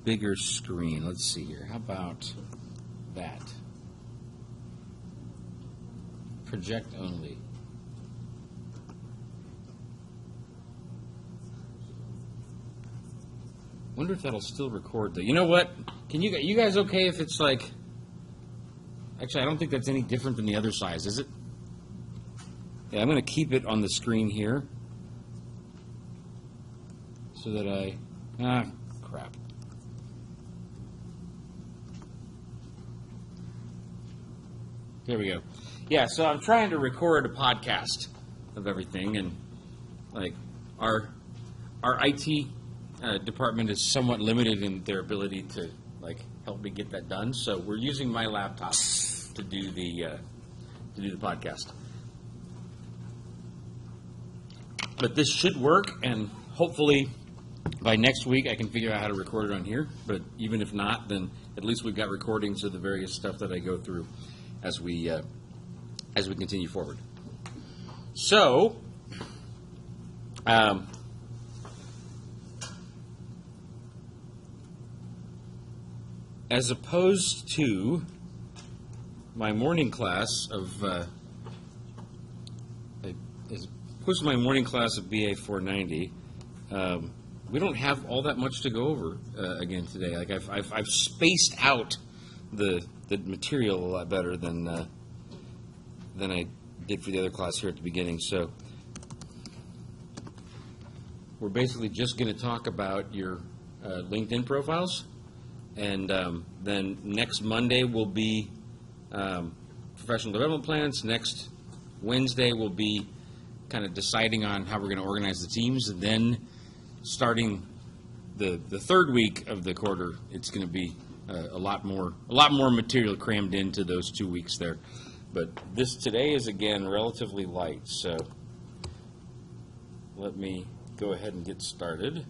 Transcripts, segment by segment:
bigger screen. Let's see here. How about that? Project only. Wonder if that'll still record. You know what? Can you guys okay if it's like? Actually, I don't think that's any different than the other size, is it? Yeah, I'm going to keep it on the screen here so that crap. There we go. Yeah, so I'm trying to record a podcast of everything, and like our IT department is somewhat limited in their ability to like help me get that done. So we're using my laptop to do the podcast. But this should work, and hopefully by next week I can figure out how to record it on here. But even if not, then at least we've got recordings of the various stuff that I go through as we continue forward. So, as opposed to my morning class of BA 490, we don't have all that much to go over again today. Like I've spaced out the material a lot better than I did for the other class here at the beginning. So we're basically just going to talk about your LinkedIn profiles, and then next Monday will be professional development plans. Next Wednesday will be kind of deciding on how we're going to organize the teams, and then starting the third week of the quarter, it's going to be a lot more material crammed into those 2 weeks there. But this today is again relatively light, so let me go ahead and get started.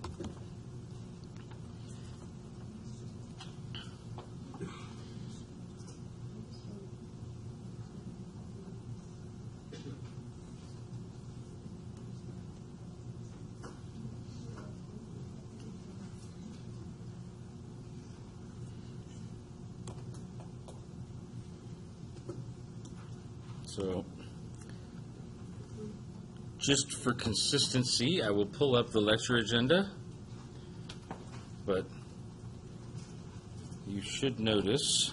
So, just for consistency, I will pull up the lecture agenda, but you should notice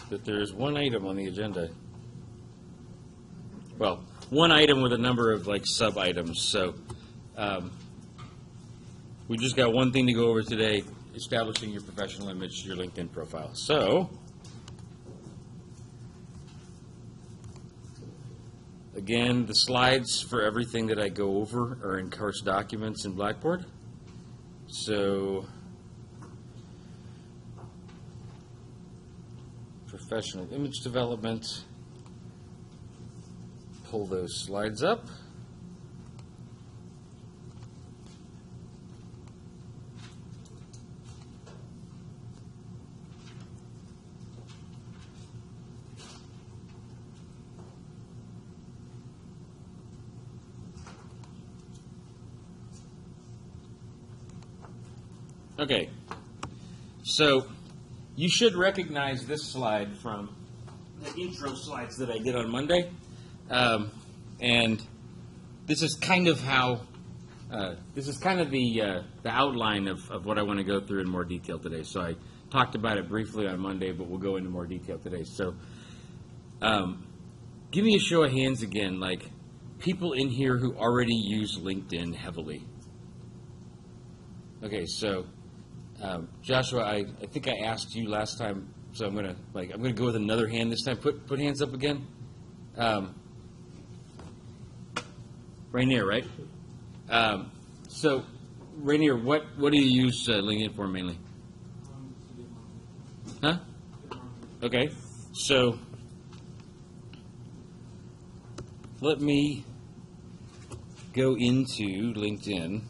that there is one item on the agenda. Well, one item with a number of like sub-items. So, we just got one thing to go over today: establishing your professional image, your LinkedIn profile. So, again, the slides for everything that I go over are in course documents in Blackboard. So, professional image development, pull those slides up. Okay, so you should recognize this slide from the intro slides that I did on Monday, and this is kind of how, the outline of what I want to go through in more detail today. So I talked about it briefly on Monday, but we'll go into more detail today. So give me a show of hands again, like people in here who already use LinkedIn heavily. Okay, so Joshua, I think I asked you last time, so I'm gonna go with another hand this time. Put hands up again. Rainier, right? So Rainier, what do you use LinkedIn for mainly? Huh? Okay, so let me go into LinkedIn.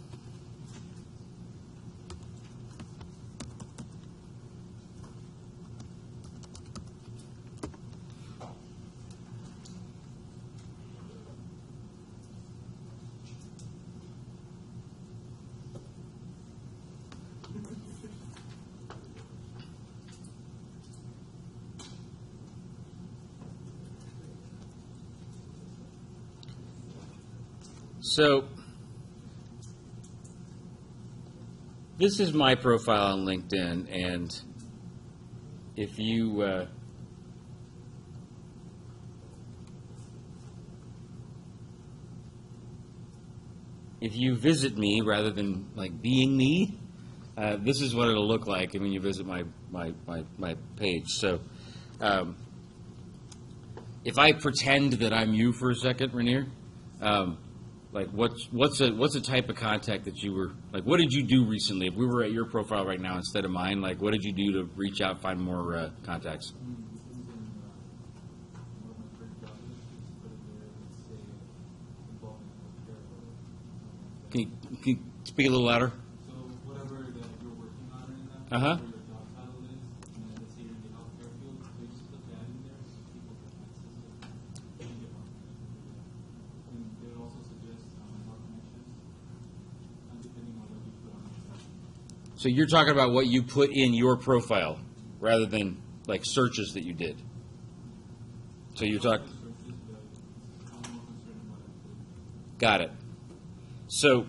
So this is my profile on LinkedIn, and if you visit me rather than like being me, this is what it'll look like when you visit my page. So if I pretend that I'm you for a second, Rainier, like what's a type of contact that you were, like, what did you do recently? If we were at your profile right now instead of mine, like, what did you do to reach out, find more contacts? Can you speak a little louder? So whatever that you're working on right now, Uh-huh. whatever your job title is, and then let's say you're in the healthcare field, so you just put that in there so people can access it and get more information. And they would also suggest more connections, depending on what you put on your site. So you're talking about what you put in your profile rather than like searches that you did. So you're talking. Got it. So,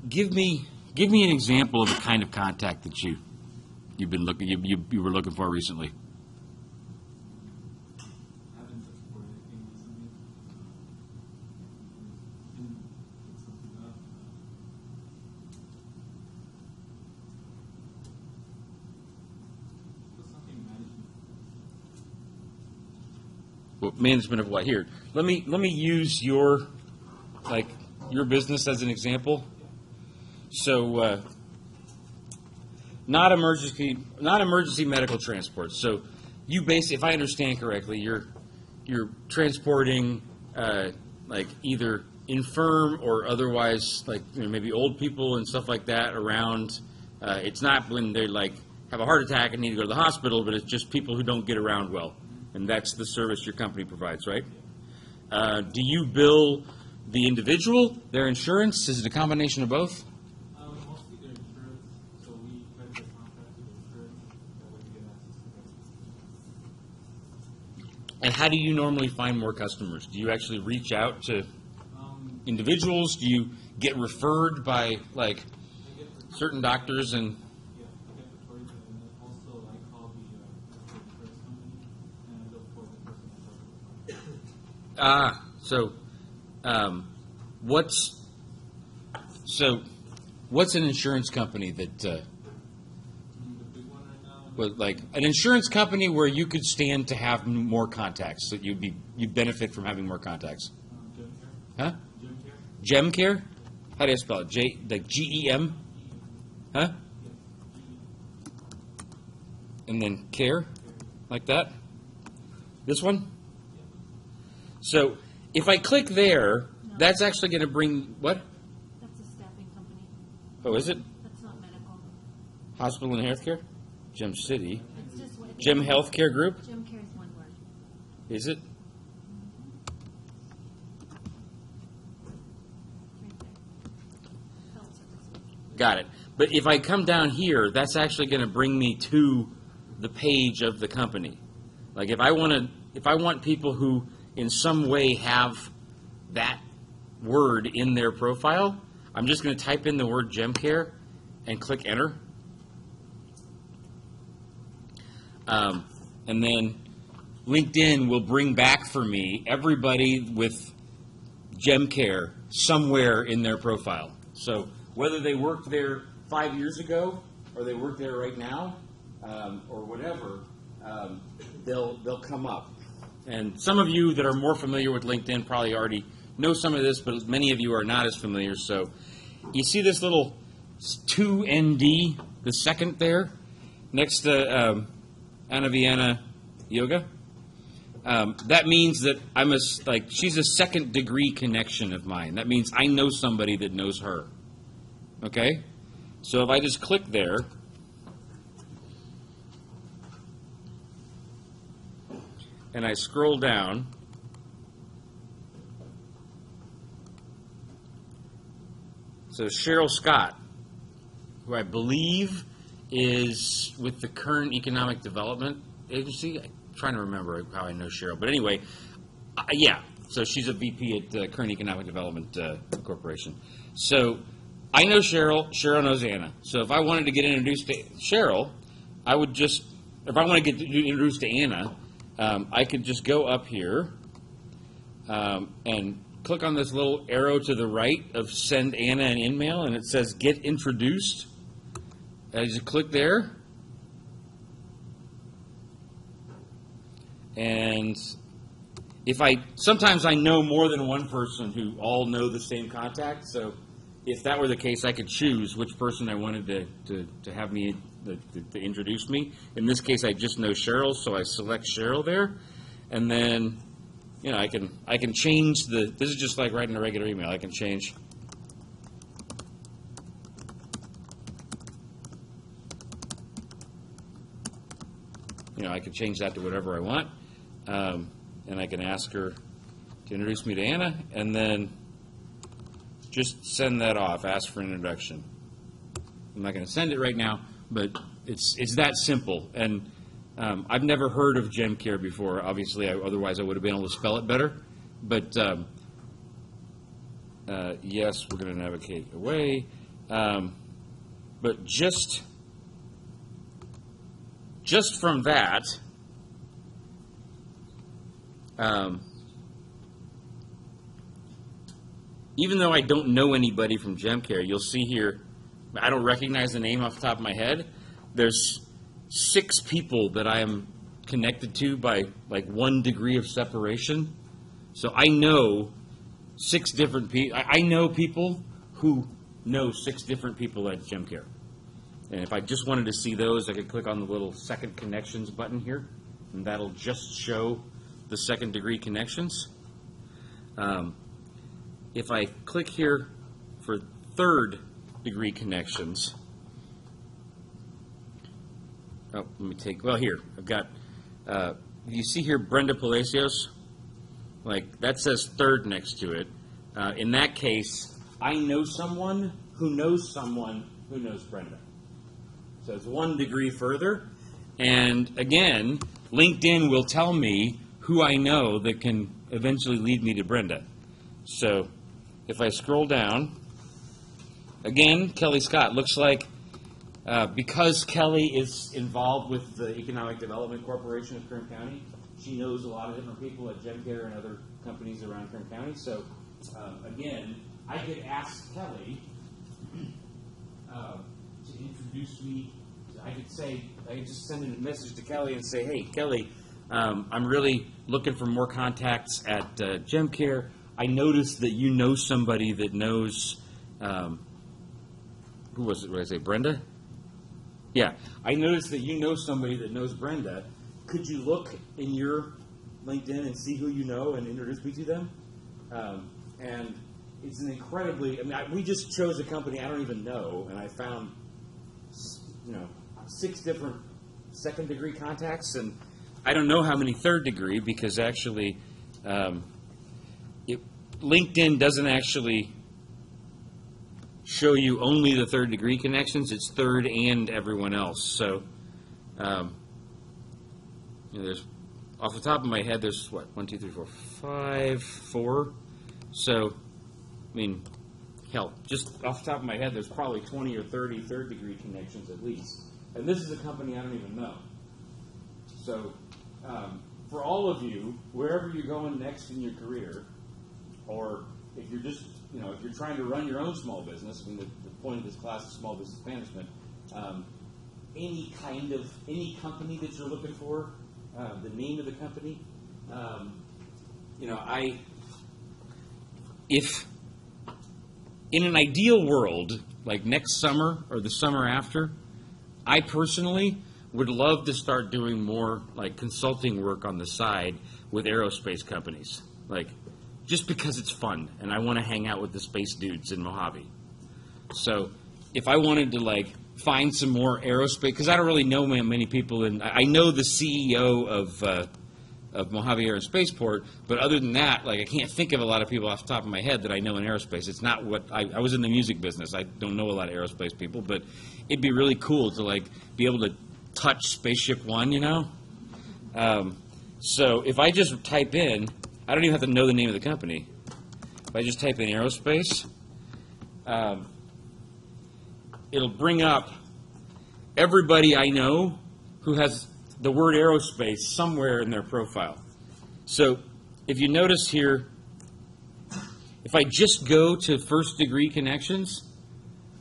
give me an example of the kind of contact that you've been looking you were looking for recently. I haven't searched for anything recently. Can pick something up. What's something management? Well, management of what? Here, let me use your business as an example. So, not emergency medical transport. So, you if I understand correctly, you're transporting like either infirm or otherwise, like, you know, maybe old people and stuff like that around. It's not when they like have a heart attack and need to go to the hospital, but it's just people who don't get around well. And that's the service your company provides, right? Do you bill the individual, their insurance? Is it a combination of both? Mostly their insurance, so we try to get contracts with insurance, that way we get access to them. And how do you normally find more customers? Do you actually reach out to individuals? Do you get referred by like certain doctors and? Yeah, I get referred, and then also I call the insurance company and I look for the person I talk So, what's an insurance company that, The big one right now, well, like an insurance company where you could stand to have more contacts, that you'd benefit from having more contacts? Gym Care. Huh? Gym Care. Gemcare? How do you spell it? Like GEM? Huh? And then care? Like that? This one? So if I click there, that's actually going to bring what? That's a staffing company. Oh, is it? That's not medical. Hospital and healthcare? Gem City. It's just what. Gem Healthcare Group? Gem Care is one word. Is it? Right there. Health services. Got it. But if I come down here, that's actually going to bring me to the page of the company. Like if I want people who in some way have that word in their profile, I'm just going to type in the word GemCare and click enter. And then LinkedIn will bring back for me everybody with GemCare somewhere in their profile. So whether they worked there 5 years ago or they work there right now, or whatever, they'll come up. And some of you that are more familiar with LinkedIn probably already know some of this, but many of you are not as familiar. So you see this little 2ND, the second there, next to Anna Vienna Yoga? That means that she's a second degree connection of mine. That means I know somebody that knows her. Okay? So if I just click there, and I scroll down, so Cheryl Scott, who I believe is with the current Economic Development Agency. trying to remember how I know Cheryl, but anyway, yeah. So she's a VP at Current Economic Development Corporation. So I know Cheryl. Cheryl knows Anna. So if I wanted to get introduced to Cheryl, I would just, if I want to get introduced to Anna, I could just go up here and click on this little arrow to the right of send Anna an email, and it says get introduced. I just click there. And sometimes I know more than one person who all know the same contact, so if that were the case, I could choose which person I wanted to have me, to introduce me. In this case, I just know Cheryl, so I select Cheryl there, and then, you know, I can change this is just like writing a regular email. I can change, you know, I can change that to whatever I want. And I can ask her to introduce me to Anna, and then just send that off, ask for an introduction. I'm not going to send it right now, but it's that simple. And I've never heard of GemCare before. Obviously, otherwise I would have been able to spell it better. But yes, we're going to navigate away. But just from that, even though I don't know anybody from GemCare, you'll see here, I don't recognize the name off the top of my head. There's 6 people that I am connected to by like 1 degree of separation. So I know 6 different people. I know people who know 6 different people at GemCare. And if I just wanted to see those, I could click on the little second connections button here, and that'll just show the 2nd degree connections. If I click here for 3rd degree connections, oh, let me take, well, here, I've got, you see here Brenda Palacios? Like, that says 3rd next to it. In that case, I know someone who knows Brenda. So it's 1 degree further. And again, LinkedIn will tell me who I know that can eventually lead me to Brenda. So if I scroll down, again, Kelly Scott, looks like because Kelly is involved with the Economic Development Corporation of Kern County, she knows a lot of different people at GemCare and other companies around Kern County. So again, I could ask Kelly to introduce me. I could just send a message to Kelly and say, hey, Kelly, I'm really looking for more contacts at GemCare. I noticed that you know somebody that knows, who was it? What did I say, Brenda? Yeah, I noticed that you know somebody that knows Brenda. Could you look in your LinkedIn and see who you know and introduce me to them? And it's an incredibly, we just chose a company I don't even know, and I found, 6 different 2nd degree contacts, and I don't know how many 3rd degree, because actually LinkedIn doesn't actually show you only the 3rd degree connections. It's 3rd and everyone else. So there's, off the top of my head, there's what, 1, 2, 3, 4, 5, 4. So hell, just off the top of my head, there's probably 20 or 30 3rd degree connections at least. And this is a company I don't even know. So for all of you, wherever you're going next in your career, or if you're just, if you're trying to run your own small business, the point of this class is small business management, any company that you're looking for, the name of the company, if in an ideal world, like next summer or the summer after, I personally would love to start doing more like consulting work on the side with aerospace companies, like just because it's fun and I want to hang out with the space dudes in Mojave. So if I wanted to like find some more aerospace, because I don't really know many people, and I know the CEO of Mojave Air and Spaceport, but other than that, like I can't think of a lot of people off the top of my head that I know in aerospace. It's not what I was in the music business. I don't know a lot of aerospace people, but it'd be really cool to like be able to touch Spaceship One, So if I just type in, I don't even have to know the name of the company. If I just type in aerospace, it'll bring up everybody I know who has the word aerospace somewhere in their profile. So if you notice here, if I just go to first degree connections,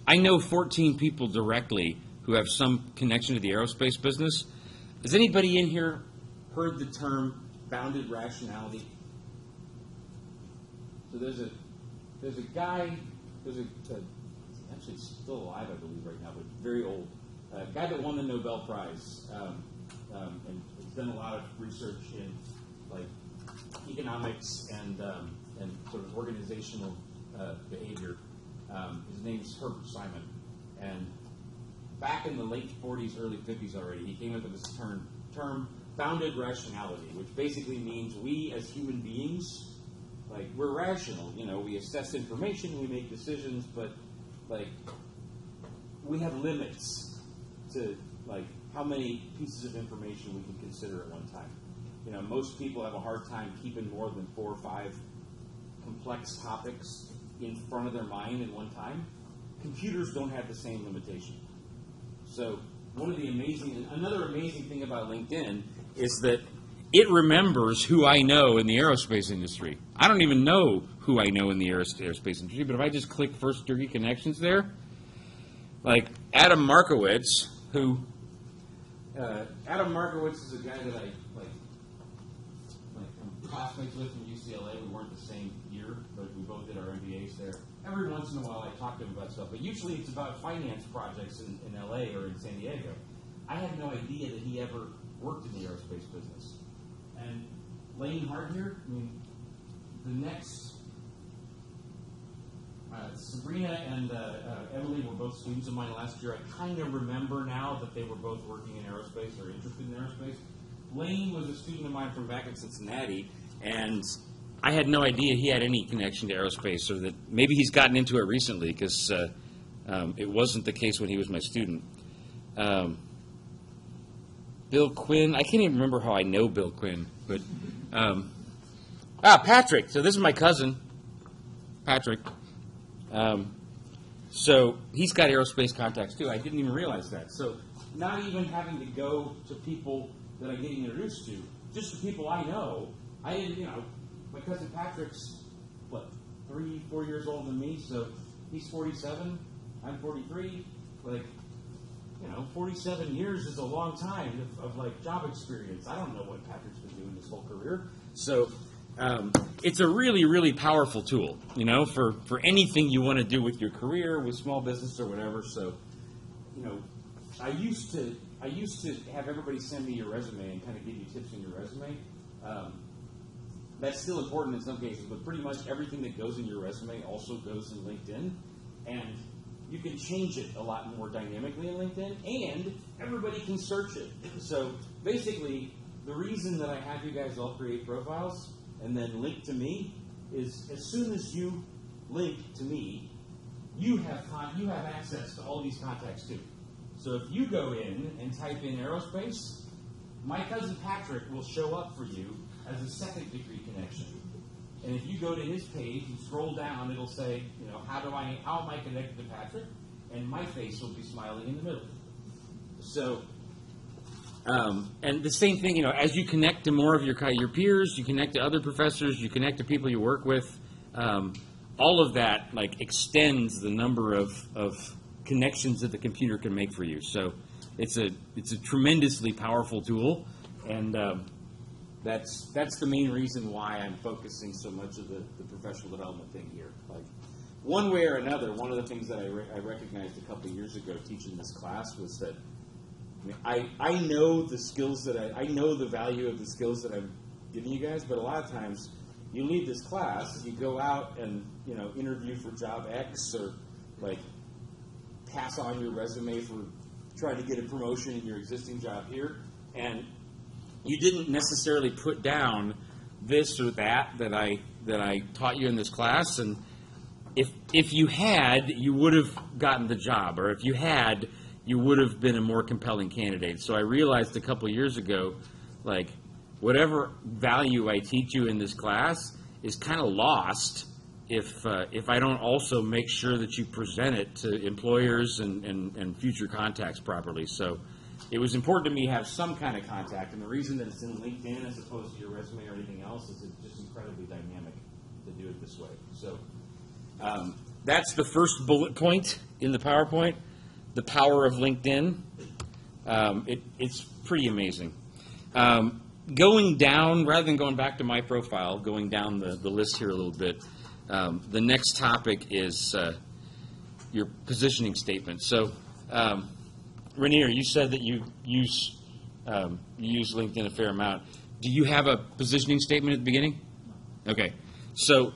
I know 14 people directly who have some connection to the aerospace business. Has anybody in here heard the term bounded rationality? So there's a guy, actually still alive, I believe, right now, but very old, a guy that won the Nobel Prize, and has done a lot of research in like economics and sort of organizational behavior. His name's Herbert Simon, and back in the late 40s, early 50s already, he came up with this term bounded rationality, which basically means we as human beings, like, we're rational. You know, we assess information, we make decisions, but like we have limits to like how many pieces of information we can consider at one time. You know, most people have a hard time keeping more than 4 or 5 complex topics in front of their mind at one time. Computers don't have the same limitation. So another amazing thing about LinkedIn is that it remembers who I know in the aerospace industry. I don't even know who I know in the aerospace industry, but if I just click first degree connections there, like Adam Markowitz, Adam Markowitz is a guy that I'm classmates with from UCLA. We weren't the same year, but we both did our MBAs there. Every once in a while I talk to him about stuff, but usually it's about finance projects in LA or in San Diego. I had no idea that he ever worked in the aerospace business. And Lane Hart here, I mean, the next, Sabrina and Emily were both students of mine last year. I kind of remember now that they were both working in aerospace or interested in aerospace. Lane was a student of mine from back in Cincinnati, and I had no idea he had any connection to aerospace, or that maybe he's gotten into it recently, because it wasn't the case when he was my student. Bill Quinn, I can't even remember how I know Bill Quinn, but Patrick. So this is my cousin, Patrick. So he's got aerospace contacts too. I didn't even realize that. So not even having to go to people that I'm getting introduced to, just the people I know. I didn't, my cousin Patrick's, 3-4 years older than me, so he's 47, I'm 43, 47 years is a long time of job experience. I don't know what Patrick's been doing his whole career. So it's a really, really powerful tool, for anything you want to do with your career, with small business or whatever. So, I used to have everybody send me your resume and kind of give you tips in your resume. That's still important in some cases, but pretty much everything that goes in your resume also goes in LinkedIn. And you can change it a lot more dynamically in LinkedIn, and everybody can search it. So basically, the reason that I have you guys all create profiles and then link to me is as soon as you link to me, you have access to all these contacts too. So if you go in and type in aerospace, my cousin Patrick will show up for you as a second degree connection. And if you go to his page and scroll down, it'll say, how am I connected to Patrick? And my face will be smiling in the middle. So, and the same thing, as you connect to more of your peers, you connect to other professors, you connect to people you work with, all of that extends the number of connections that the computer can make for you. So it's a tremendously powerful tool, and that's the main reason why I'm focusing so much of the professional development thing here. One way or another, one of the things that I recognized a couple of years ago teaching this class was that I know the skills that I know the value of the skills that I'm giving you guys, but a lot of times you leave this class, you go out and interview for job X, or pass on your resume for trying to get a promotion in your existing job here, and you didn't necessarily put down this or that I taught you in this class, and if you had, you would have gotten the job, or if you had, you would have been a more compelling candidate. So I realized a couple years ago, whatever value I teach you in this class is kind of lost if I don't also make sure that you present it to employers and future contacts properly. So it was important to me to have some kind of contact, and the reason that it's in LinkedIn as opposed to your resume or anything else is it's just incredibly dynamic to do it this way. So that's the first bullet point in the PowerPoint, the power of LinkedIn. It's pretty amazing. Going down, rather than going back to my profile, going down the list here a little bit, the next topic is your positioning statement. So, Rainier, you said that you use LinkedIn a fair amount. Do you have a positioning statement at the beginning? No. Okay. So,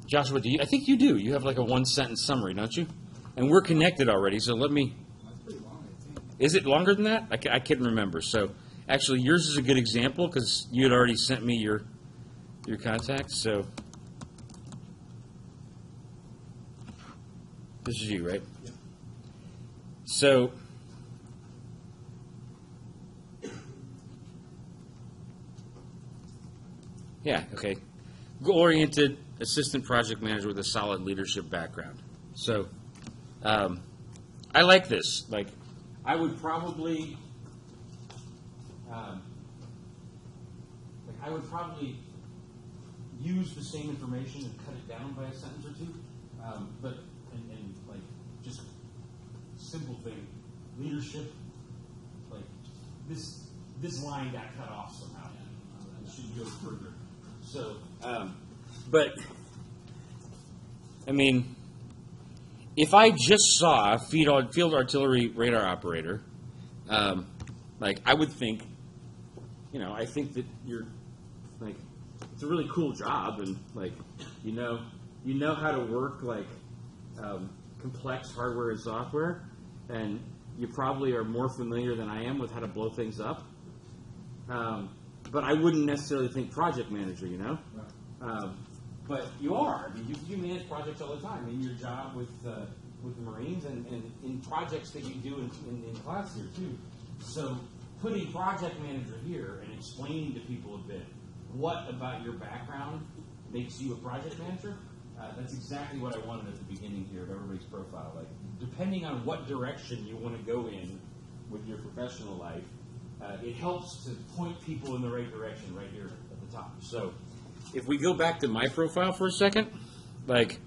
Joshua, I think you do. You have like a one-sentence summary, don't you? And we're connected already, so let me... That's pretty long, I think. Is it longer than that? I can't remember. So, actually, yours is a good example because you had already sent me your contacts. So, this is you, right? Yeah. So, yeah, okay. Goal-oriented assistant project manager with a solid leadership background. So, I like this. Like, I would probably, use the same information and cut it down by a sentence or two. But like just simple thing, leadership. Like this line got cut off somehow. It should go further. So, but I mean, if I just saw a field artillery radar operator, like I would think, I think that you're like, it's a really cool job, and like, you know how to work like complex hardware and software, and you probably are more familiar than I am with how to blow things up. But I wouldn't necessarily think project manager, Right. But you are. I mean, you manage projects all the time in your job with the Marines and in projects that you do in class here too. So putting project manager here and explaining to people a bit what about your background makes you a project manager, that's exactly what I wanted at the beginning here of everybody's profile. Like, depending on what direction you want to go in with your professional life, it helps to point people in the right direction right here at the top. So if we go back to my profile for a second, like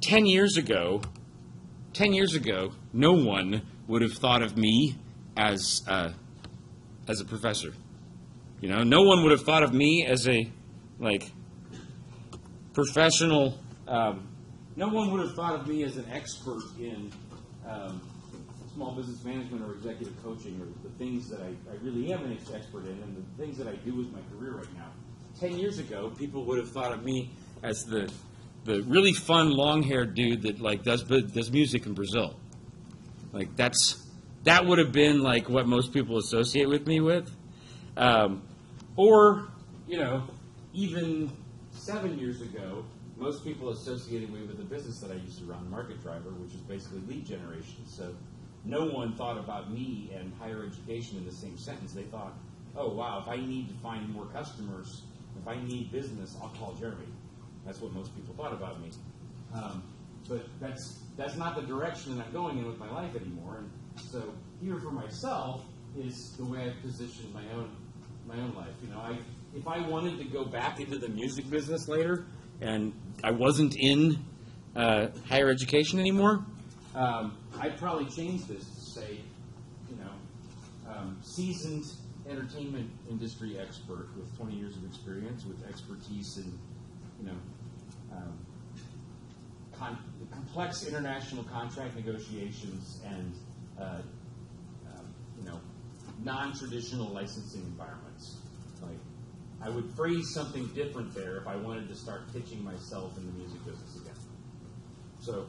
10 years ago, no one would have thought of me as a professor. No one would have thought of me as a professional. No one would have thought of me as an expert in small business management or executive coaching or the things that I really am an expert in and the things that I do with my career right now. 10 years ago, people would have thought of me as the really fun long-haired dude that does music in Brazil. Like that would have been like what most people associate with me with. Or even 7 years ago, most people associated me with the business that I used to run, Market Driver, which is basically lead generation. So no one thought about me and higher education in the same sentence. They thought, oh, wow, if I need to find more customers, if I need business, I'll call Jeremy. That's what most people thought about me. But that's not the direction that I'm going in with my life anymore. And so here for myself is the way I position my own life. If I wanted to go back into the music business later and I wasn't in higher education anymore, I'd probably change this to say, seasoned entertainment industry expert with 20 years of experience, with expertise in, complex international contract negotiations and, non-traditional licensing environments. Like, I would phrase something different there if I wanted to start pitching myself in the music business again. So,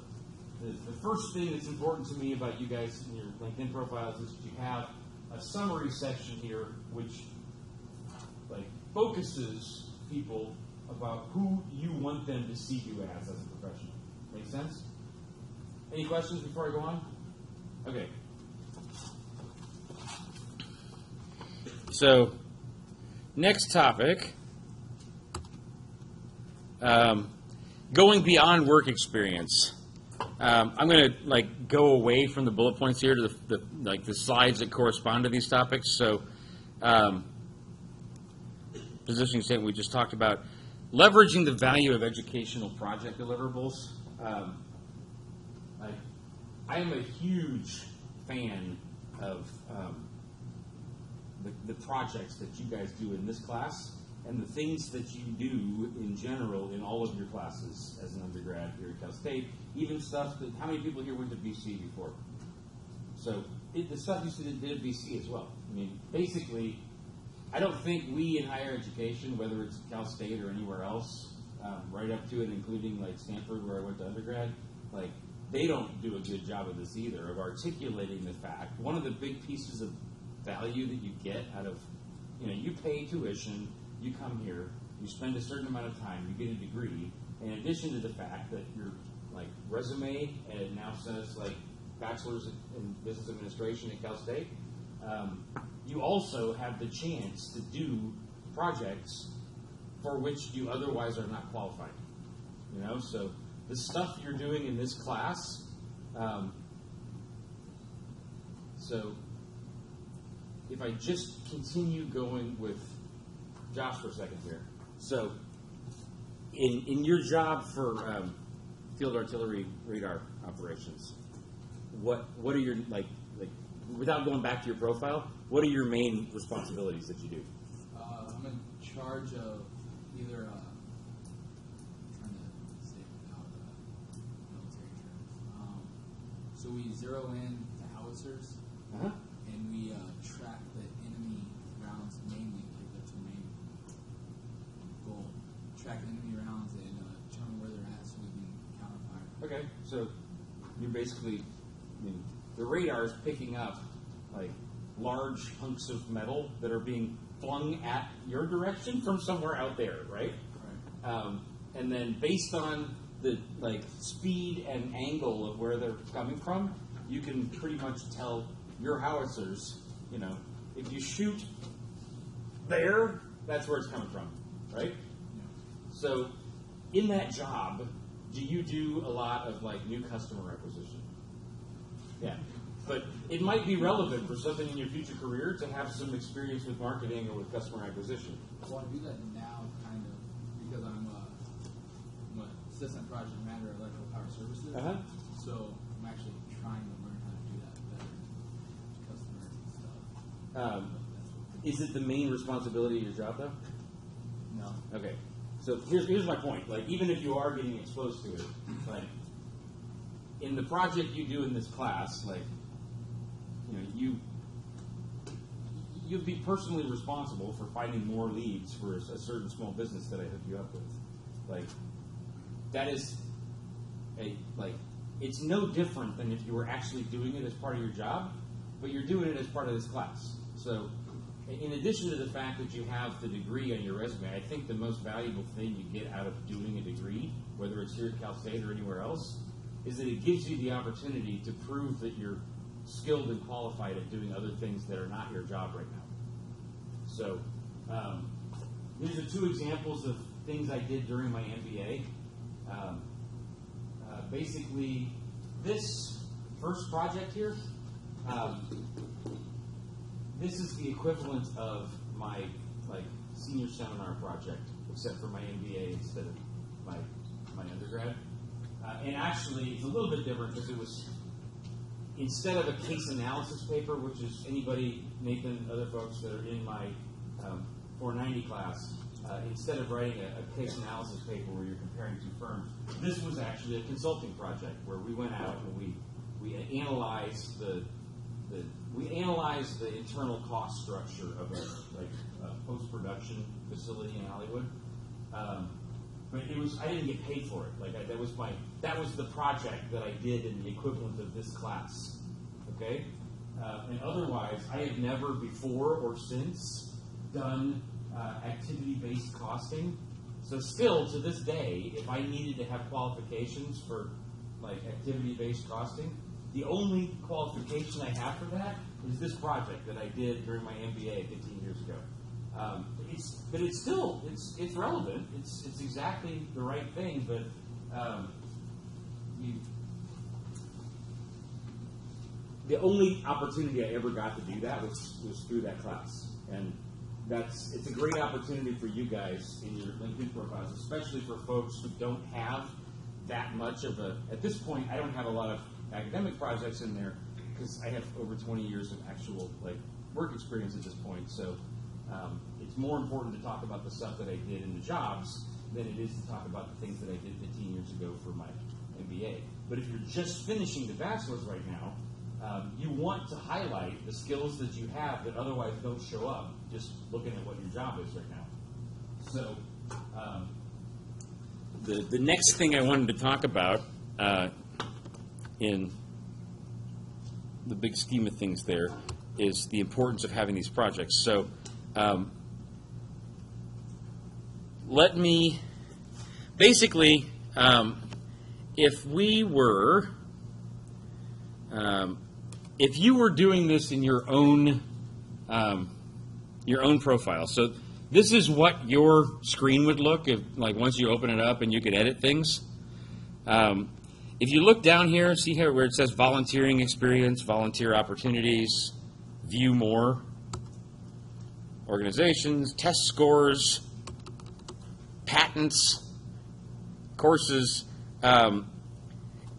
the first thing that's important to me about you guys in your LinkedIn profiles is that you have a summary section here which focuses people about who you want them to see you as a professional. Make sense? Any questions before I go on? Okay. So, next topic. Going beyond work experience. I'm going to go away from the bullet points here to the slides that correspond to these topics. So, positioning statement we just talked about, leveraging the value of educational project deliverables. I am a huge fan of the projects that you guys do in this class and the things that you do in general in all of your classes as an undergrad here at Cal State. Even stuff that, how many people here went to BC before? So the stuff you did at BC as well. I mean, basically, I don't think we in higher education, whether it's Cal State or anywhere else, right up to and including like Stanford where I went to undergrad, they don't do a good job of this either, of articulating the fact. One of the big pieces of value that you get out of, you pay tuition, you come here, you spend a certain amount of time, you get a degree, in addition to the fact that your resume now says bachelor's in business administration at Cal State, you also have the chance to do projects for which you otherwise are not qualified. So the stuff you're doing in this class, so if I just continue going with Josh for a second here. So in your job for field artillery radar operations, what are your, without going back to your profile, what are your main responsibilities that you do? I'm in charge of either, trying to say it without military terms. So we zero in the howitzers, and we track the enemy rounds mainly, that's our main goal. Track enemy rounds and determine where they're at so we can counterfire. Okay, so you're basically, the radar is picking up large hunks of metal that are being flung at your direction from somewhere out there, right? Right. And then based on the speed and angle of where they're coming from, you can pretty much tell your howitzers, if you shoot there, that's where it's coming from, right? Yeah. So in that job, do you do a lot of new customer acquisition? Yeah. But it might be relevant for something in your future career to have some experience with marketing or with customer acquisition. Well, I do that now, kind of, because I'm an assistant project manager at Electrical Power Services. So I'm actually trying to learn how to do that better, customers and stuff. Is it the main responsibility of your job, though? No. Okay. So here's my point. Even if you are getting exposed to it, in the project you do in this class, you'd be personally responsible for finding more leads for a certain small business that I hook you up with. That is it's no different than if you were actually doing it as part of your job, but you're doing it as part of this class. So in addition to the fact that you have the degree on your resume, I think the most valuable thing you get out of doing a degree, whether it's here at Cal State or anywhere else, is that it gives you the opportunity to prove that you're skilled and qualified at doing other things that are not your job right now. So these are two examples of things I did during my MBA. Basically, this first project here, this is the equivalent of my senior seminar project, except for my MBA instead of my undergrad. And actually, it's a little bit different because it was, instead of a case analysis paper, which is anybody, Nathan, other folks that are in my 490 class, instead of writing a case analysis paper where you're comparing two firms, this was actually a consulting project where we went out and we analyzed the internal cost structure of a post-production facility in Hollywood. But I didn't get paid for it. That was the project that I did in the equivalent of this class. Okay? And otherwise, I have never before or since done activity-based costing. So still, to this day, if I needed to have qualifications for activity-based costing, The only qualification I have for that is this project that I did during my MBA 15 years ago. But it's still it's relevant. It's exactly the right thing. But the only opportunity I ever got to do that was through that class, and it's a great opportunity for you guys in your LinkedIn profiles, especially for folks who don't have that much of a. At this point, I don't have a lot of academic projects in there because I have over 20 years of actual work experience at this point. So it's more important to talk about the stuff that I did in the jobs than it is to talk about the things that I did 15 years ago for my MBA. But if you're just finishing the bachelor's right now, you want to highlight the skills that you have that otherwise don't show up just looking at what your job is right now. So the next thing I wanted to talk about in the big scheme of things there is the importance of having these projects. So let me basically, if you were doing this in your own profile, so this is what your screen would look if, once you open it up and you could edit things. If you look down here, see here where it says volunteering experience, volunteer opportunities, view more, organizations, test scores, patents, courses.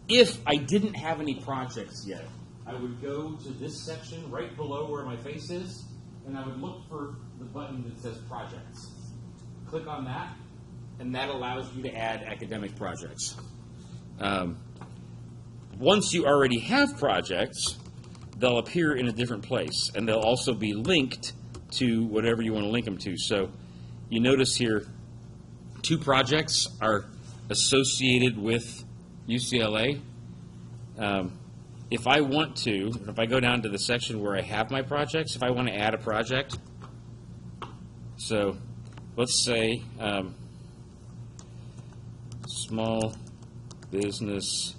If I didn't have any projects yet, I would go to this section right below where my face is, and I would look for the button that says projects. Click on that, and that allows you to add academic projects. Once you already have projects, they'll appear in a different place, and they'll also be linked to whatever you want to link them to. So you notice here, 2 projects are associated with UCLA. If I want to, if I go down to the section where I have my projects, if I want to add a project, so let's say small business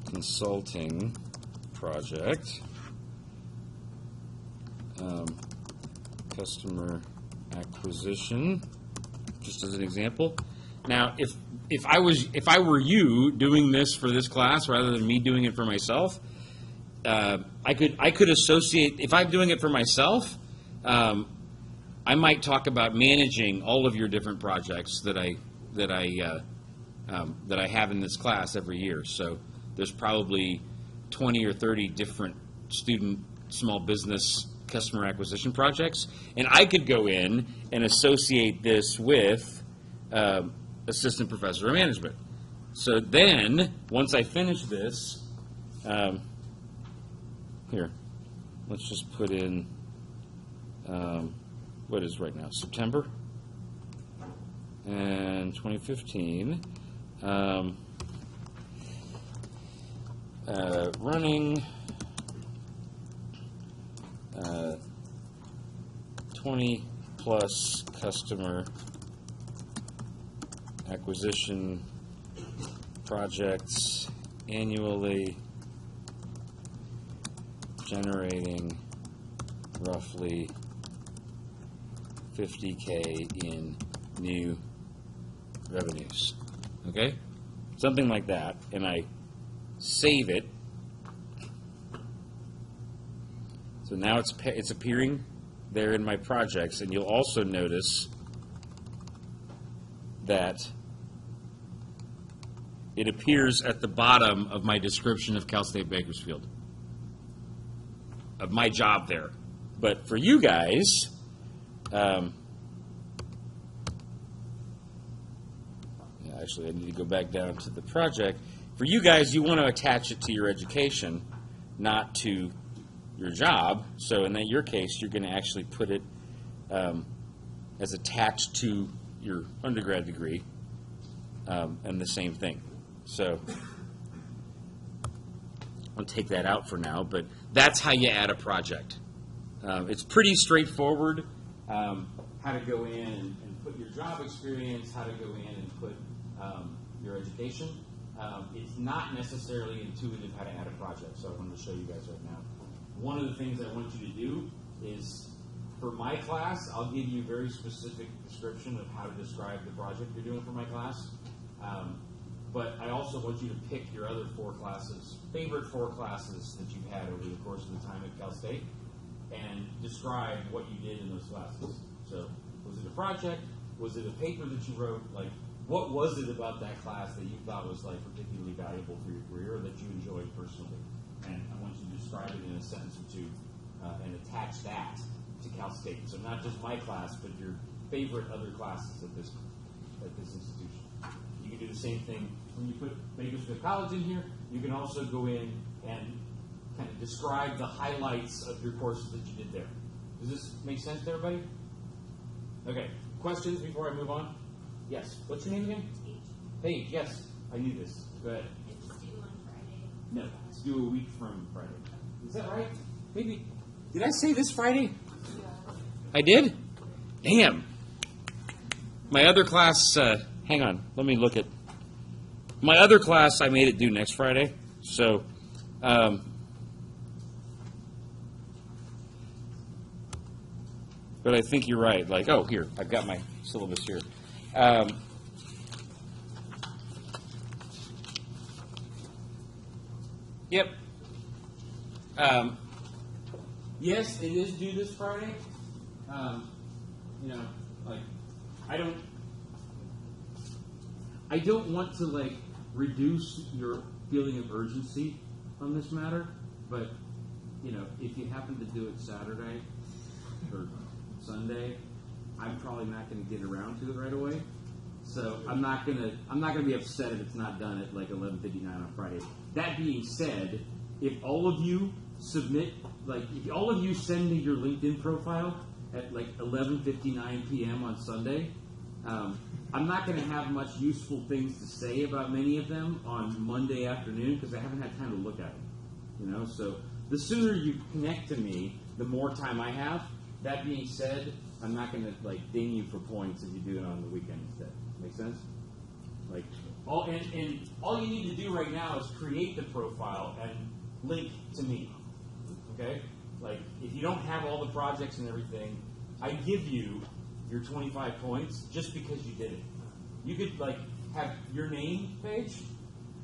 consulting project, customer acquisition, just as an example. Now, if I were you doing this for this class rather than me doing it for myself, I could associate. If I'm doing it for myself, I might talk about managing all of your different projects that I have in this class every year. So there's probably 20 or 30 different student small business customer acquisition projects, and I could go in and associate this with assistant professor of management. So then, once I finish this, here, let's just put in, what is right now, September, and 2015, running 20 plus customer acquisition projects annually, generating roughly $50K in new revenues. Okay? Something like that. And I save it. So now it's appearing there in my projects, and you'll also notice that it appears at the bottom of my description of Cal State Bakersfield, of my job there. But for you guys, actually I need to go back down to the project. For you guys, you want to attach it to your education, not to your job. So in your case, you're going to actually put it as attached to your undergrad degree, and the same thing. So I'll take that out for now, but that's how you add a project. It's pretty straightforward, how to go in and put your job experience, how to go in and put your education. It's not necessarily intuitive how to add a project, so I wanted to show you guys right now. One of the things I want you to do is, for my class, I'll give you a very specific description of how to describe the project you're doing for my class. But I also want you to pick your other 4 classes, favorite 4 classes that you've had over the course of the time at Cal State, and describe what you did in those classes. So, was it a project? Was it a paper that you wrote? Like, what was it about that class that you thought was like particularly valuable for your career, or that you enjoyed personally? And I want you to describe it in a sentence or two, and attach that to Cal State. So not just my class, but your favorite other classes at this institution. You can do the same thing when you put Bakersfield College in here. You can also go in and kind of describe the highlights of your courses that you did there. Does this make sense to everybody? Okay. Questions before I move on? Yes. What's your name again? Paige. Yes. I knew this. Go ahead. It's due on Friday. No. It's due a week from Friday. Is that right? Maybe. Did I say this Friday? I did? Damn. My other class, hang on. Let me look at. My other class, I made it due next Friday. So, but I think you're right. Like, oh, here, I've got my syllabus here. Yep. Yes, it is due this Friday. Like, I don't want to, like, reduce your feeling of urgency on this matter, but, if you happen to do it Saturday or Sunday, I'm probably not going to get around to it right away. So I'm not gonna be upset if it's not done at like 11:59 on Friday. That being said, if all of you submit, like if all of you send me your LinkedIn profile at like 11:59 p.m. on Sunday, I'm not going to have much useful things to say about many of them on Monday afternoon because I haven't had time to look at them. So the sooner you connect to me, the more time I have. That being said, I'm not going to like ding you for points if you do it on the weekend instead. Make sense? Like all you need to do right now is create the profile and link to me. Okay? Like if you don't have all the projects and everything, I give you your 25 points just because you did it. You could like have your name page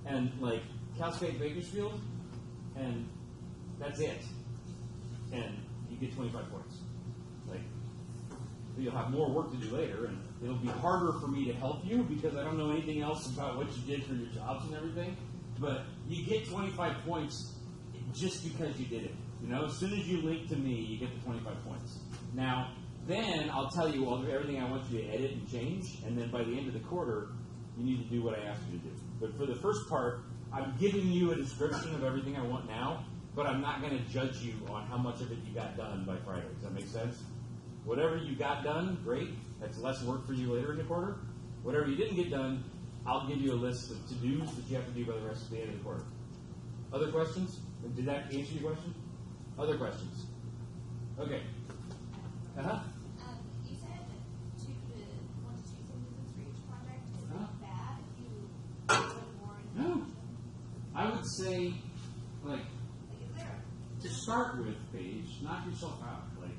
and like Cal State Bakersfield, and that's it. And you get 25 points. Like you'll have more work to do later, and it'll be harder for me to help you because I don't know anything else about what you did for your jobs and everything. But you get 25 points just because you did it. As soon as you link to me, you get the 25 points. Now, then I'll tell you everything I want you to edit and change, and then by the end of the quarter, you need to do what I asked you to do. But for the first part, I'm giving you a description of everything I want now, but I'm not going to judge you on how much of it you got done by Friday. Does that make sense? Whatever you got done, great. That's less work for you later in the quarter. Whatever you didn't get done, I'll give you a list of to-dos that you have to do by the rest of the end of the quarter. Other questions? Did that answer your question? Other questions? Okay. Uh-huh. You said 1 to 2 sentences for each project. Is it bad if you put more No. information? I would say, like, Is there to start with, Paige, knock yourself out. Like,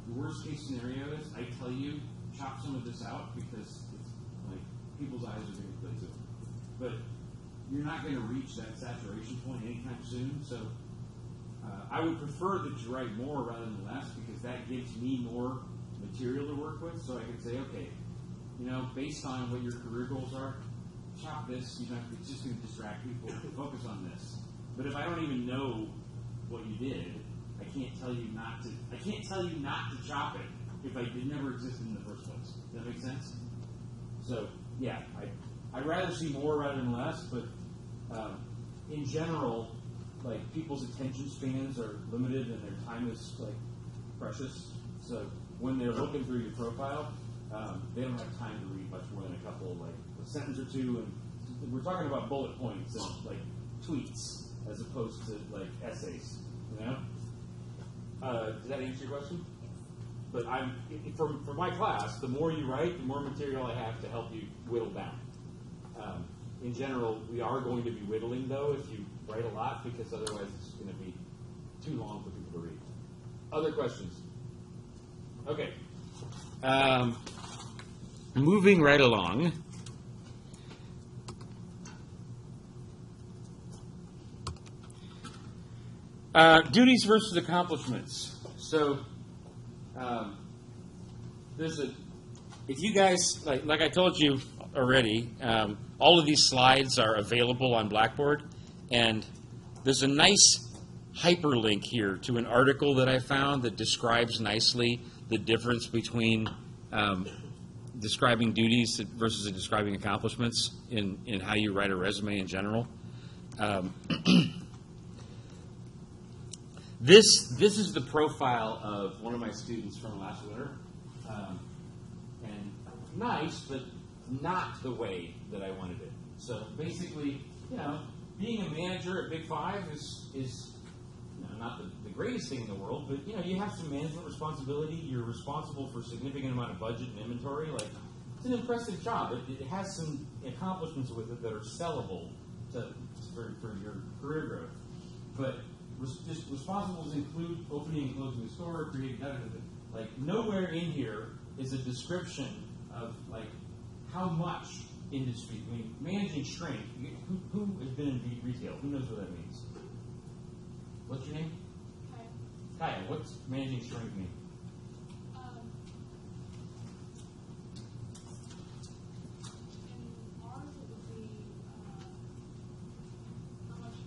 the worst case scenario is I tell you, chop some of this out because it's like people's eyes are going to play to it. But you're not going to reach that saturation point anytime soon. So I would prefer that you write more rather than less because that gives me more material to work with. So I can say, okay, based on what your career goals are, chop this. It's just going to distract people. Focus on this. But if I don't even know what you did, I can't tell you not to chop it if it never existed in the first place. Does that make sense? So yeah, I'd rather see more rather than less. But in general, like people's attention spans are limited and their time is like precious. So when they're looking through your profile, they don't have time to read much more than a couple, like a sentence or two. And we're talking about bullet points and like tweets as opposed to like essays. Does that answer your question? But for my class, the more you write, the more material I have to help you whittle down. in general, we are going to be whittling, though, if you write a lot, because otherwise it's going to be too long for people to read. Other questions? Okay. Moving right along. Duties versus accomplishments. So, if you guys, like I told you already, all of these slides are available on Blackboard, and there's a nice hyperlink here to an article that I found that describes nicely the difference between describing duties versus describing accomplishments in how you write a resume in general. This is the profile of one of my students from last winter, and nice, but not the way that I wanted it. So basically, being a manager at Big Five is not the greatest thing in the world, but you have some management responsibility. You're responsible for a significant amount of budget and inventory. Like, it's an impressive job. It has some accomplishments with it that are sellable for your career growth. But just responsibles include opening and closing the store, creating like nowhere in here is a description of like how much industry. I mean, managing shrink. Who has been in retail? Who knows what that means? What's your name? Kaya. Kaya, what's managing shrink mean? In ours, it would be how much you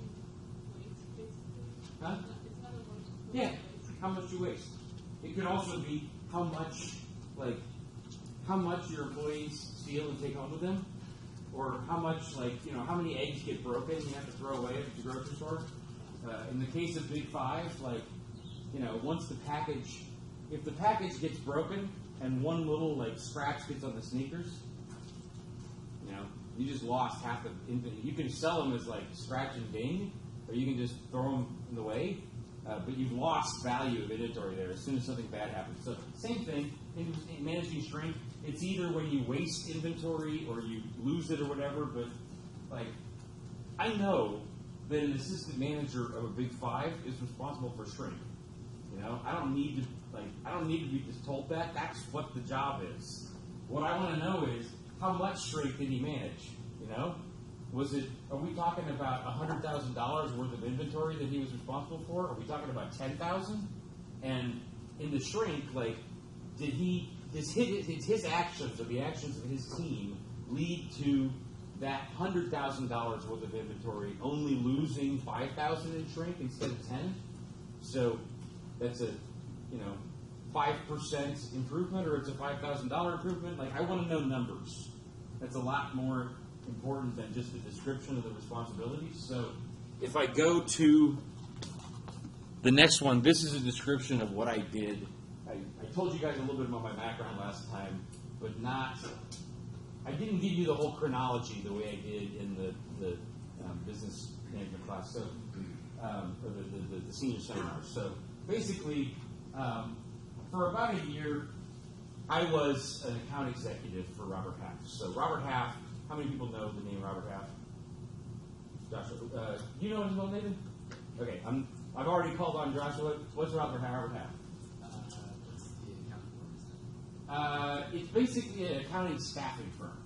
waste, basically. Huh? It's not a waste. Yeah, how much you waste. It could also be how much your employees steal and take home with them, or how much, how many eggs get broken you have to throw away at the grocery store. In the case of Big Five, once if the package gets broken and one little scratch gets on the sneakers, you just lost half the. You can sell them as scratch and ding, or you can just throw them in the way, but you've lost value of inventory there as soon as something bad happens. So same thing in managing shrink. It's either when you waste inventory or you lose it or whatever. But I know that an assistant manager of a Big Five is responsible for shrink. I don't need to be just told that. That's what the job is. What I want to know is how much shrink did he manage? Are we talking about $100,000 worth of inventory that he was responsible for? Are we talking about $10,000? And in the shrink, did his actions or the actions of his team lead to that $100,000 worth of inventory only losing $5,000 in shrink instead of 10? So that's a 5% improvement, or it's a $5,000 improvement. I want to know numbers. That's a lot more important than just a description of the responsibilities. So if I go to the next one, this is a description of what I did. I told you guys a little bit about my background last time, but I didn't give you the whole chronology the way I did in the business management class, so or the senior seminar. So basically, for about a year, I was an account executive for Robert Half. So Robert Half, how many people know the name Robert Half? Joshua, do you know his name, Nathan? Okay, I've already called on Joshua. What's Robert Half? What's the accounting firm? It's basically an accounting staffing firm.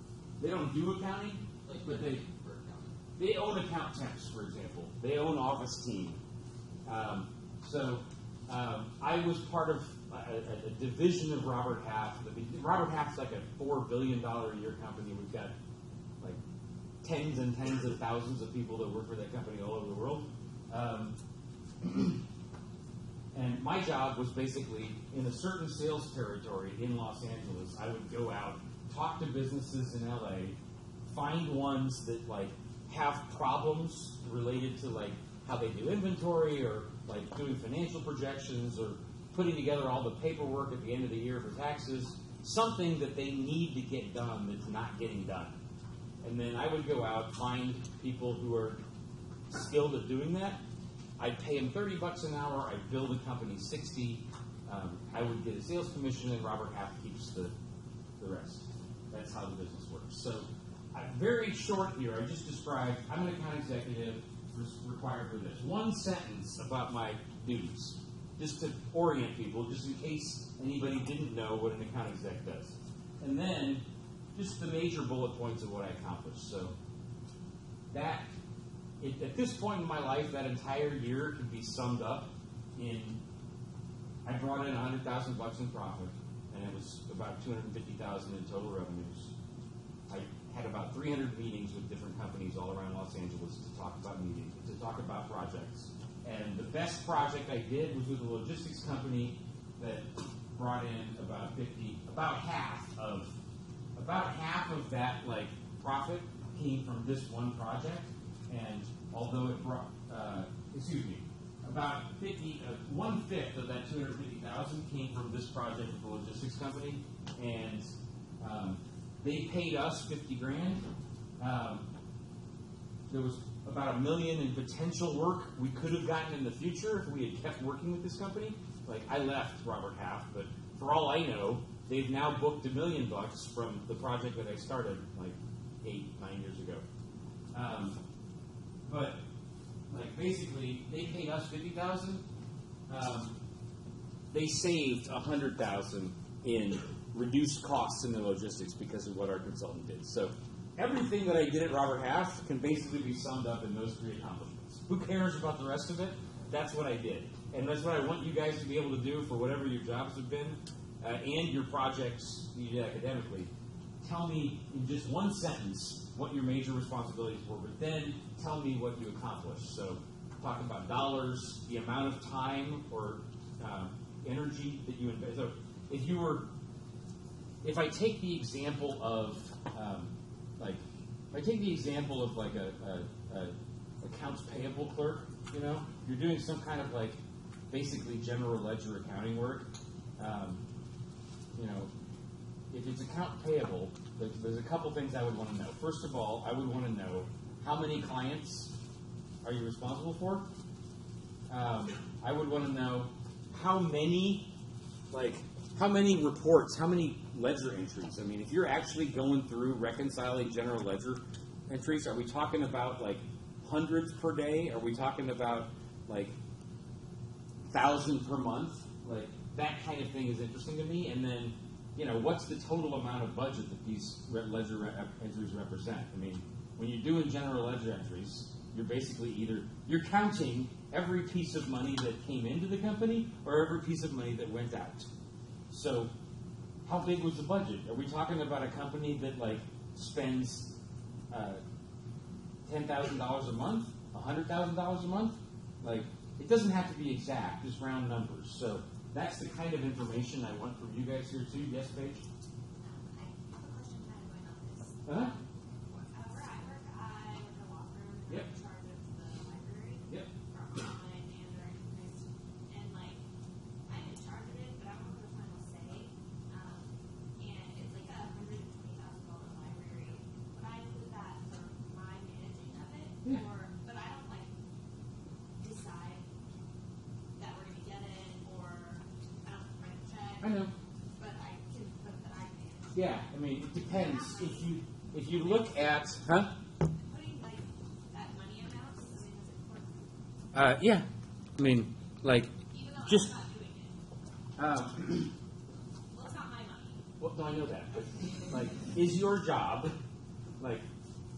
They don't do accounting, but they own account temps, for example. They own office team. I was part of a division of Robert Half. Robert Half's like a $4 billion a year company. We've got tens and tens of thousands of people that work for that company all over the world. And my job was basically in a certain sales territory in Los Angeles. I would go out, talk to businesses in LA, find ones that have problems related to how they do inventory, or doing financial projections, or putting together all the paperwork at the end of the year for taxes, something that they need to get done that's not getting done. And then I would go out, find people who are skilled at doing that. I'd pay them $30 an hour. I'd bill the company $60. I would get a sales commission, and Robert Half keeps the rest. That's how the business works. So very short here, I just described, I'm an account executive required for this. One sentence about my duties, just to orient people, just in case anybody didn't know what an account exec does. And then, just the major bullet points of what I accomplished. So, that, at this point in my life, that entire year can be summed up in, I brought in $100,000 in profit, and it was about $250,000 in total revenues. I had about 300 meetings with different companies all around Los Angeles to talk about projects. And the best project I did was with a logistics company that brought in about half of that like profit came from this one project. And although it brought, about 1/5 of that 250,000 came from this project with the logistics company, and they paid us $50,000. There was about $1 million in potential work we could have gotten in the future if we had kept working with this company. Like, I left Robert Half, but for all I know, they've now booked $1 million from the project that I started like 8-9 years ago. But like basically, they paid us $50,000. They saved $100,000 in reduced costs in the logistics because of what our consultant did. So everything that I did at Robert Half can basically be summed up in those 3 accomplishments. Who cares about the rest of it? That's what I did. And that's what I want you guys to be able to do for whatever your jobs have been and your projects you did academically. Tell me in just one sentence what your major responsibilities were, but then tell me what you accomplished. So talk about dollars, the amount of time or energy that you invest. So if I take the example of a accounts payable clerk, you're doing some kind of like basically general ledger accounting work. If it's account payable, there's a couple things I would want to know. First of all, I would want to know how many clients are you responsible for? I would want to know how many reports, how many ledger entries. I mean, if you're actually going through reconciling general ledger entries, are we talking about like hundreds per day? Are we talking about like 1,000 per month? Like that kind of thing is interesting to me. And then, what's the total amount of budget that these ledger entries represent? I mean, when you're doing general ledger entries, you're basically you're counting every piece of money that came into the company or every piece of money that went out. So how big was the budget? Are we talking about a company that spends $10,000 a month, $100,000 a month? It doesn't have to be exact, just round numbers. So that's the kind of information I want from you guys here too. Yes, Paige? I have a question kind of going on this. Uh-huh. Where I work in a law firm. I'm Yep. in charge of the library. Yep. For online and direct information. And I'm in charge of it, but I don't have the final say. And it's like a $120,000 library. Would I include that for my managing of it? Yeah. But I don't decide that we're gonna get it, or I don't write a check. I know. But I can put that I manage. Yeah, I mean, it depends. If you look at, Putting that money amount, is important. yeah, I mean, Even though just, I'm not doing it. Well, it's not my money. well, no, I know that, but is your job,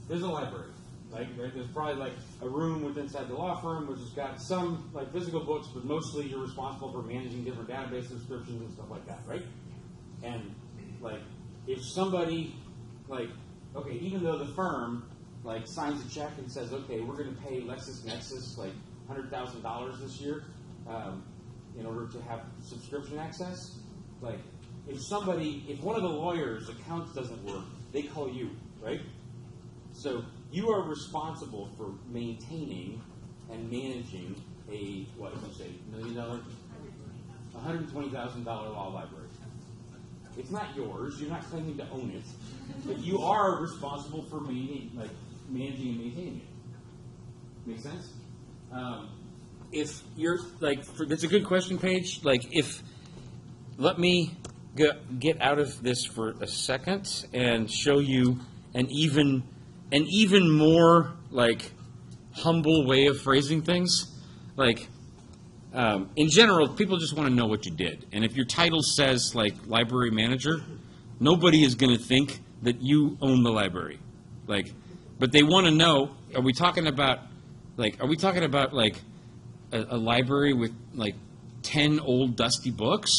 there's a library, right? There's probably a room within inside the law firm which has got some physical books, but mostly you're responsible for managing different database subscriptions and stuff like that, right? And if somebody okay, even though the firm signs a check and says, okay, we're going to pay LexisNexis $100,000 this year in order to have subscription access, if one of the lawyers' accounts doesn't work, they call you, right? So you are responsible for maintaining and managing a, what did you say, $1 million, $120,000 law library. It's not yours. You're not claiming to own it, but you are responsible for managing and maintaining it. Make sense? If you're that's a good question, Paige. Let me get out of this for a second and show you an even more like humble way of phrasing things. Like in general, people just want to know what you did, and if your title says like library manager, nobody is going to think that you own the library. Like, but they want to know: are we talking about like a library with like 10 old dusty books?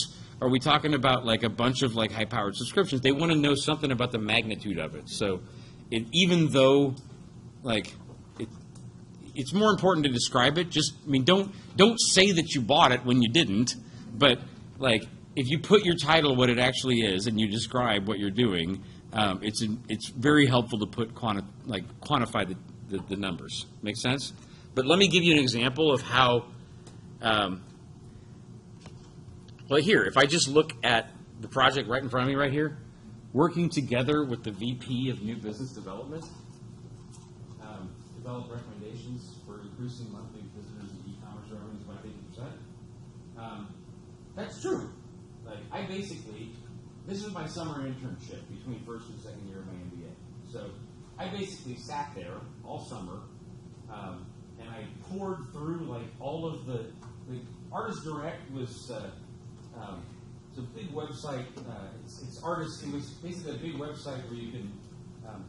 Are we talking about like a bunch of like high-powered subscriptions? They want to know something about the magnitude of it. So, even though like it's more important to describe it. Just, I mean, don't say that you bought it when you didn't. But like, if you put your title what it actually is and you describe what you're doing, it's very helpful to put quantify the numbers. Make sense? But let me give you an example of how. Well, here, if I just look at the project right in front of me right here, working together with the VP of New Business Development, develop recommendations for increasing monthly visitors and e-commerce revenues by 50%. That's true. Like, I basically, this is my summer internship between first and second year of my MBA. So I basically sat there all summer, and I poured through like all of the Artist Direct was it's a big website. It's artists. It was basically a big website where you can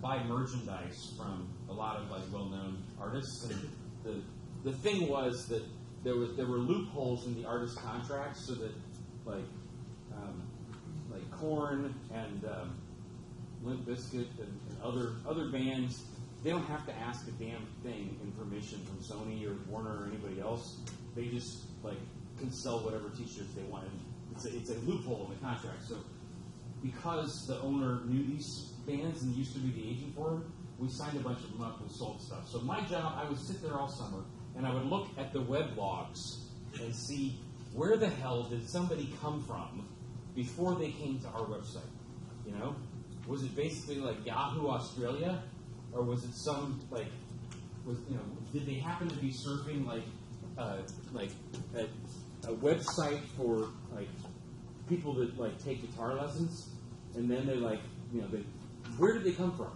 buy merchandise from a lot of like well-known artists. And the thing was that there were loopholes in the artist contracts, so that like Korn and Limp Bizkit and other bands, they don't have to ask a damn thing in permission from Sony or Warner or anybody else. They just like can sell whatever T-shirts they want. It's a loophole in the contract. So because the owner knew these bands and used to be the agent for them, we signed a bunch of them up and sold stuff. So my job, I would sit there all summer and I would look at the web logs and see where the hell did somebody come from before they came to our website. You know, was it basically like Yahoo Australia, or was it some like did they happen to be surfing like a website for like people that like take guitar lessons, and then they're like, where did they come from?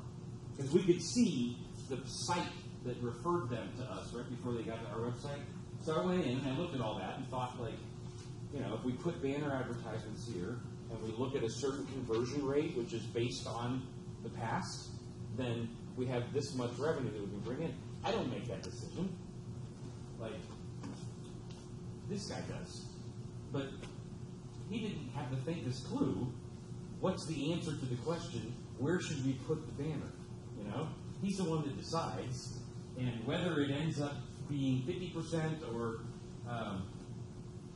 Because we could see the site that referred them to us right before they got to our website. So I went in and I looked at all that and thought, like, if we put banner advertisements here and we look at a certain conversion rate, which is based on the past, then we have this much revenue that we can bring in. I don't make that decision. Like, this guy does. But he didn't have the faintest clue what's the answer to the question, where should we put the banner? He's the one that decides, and whether it ends up being 50% or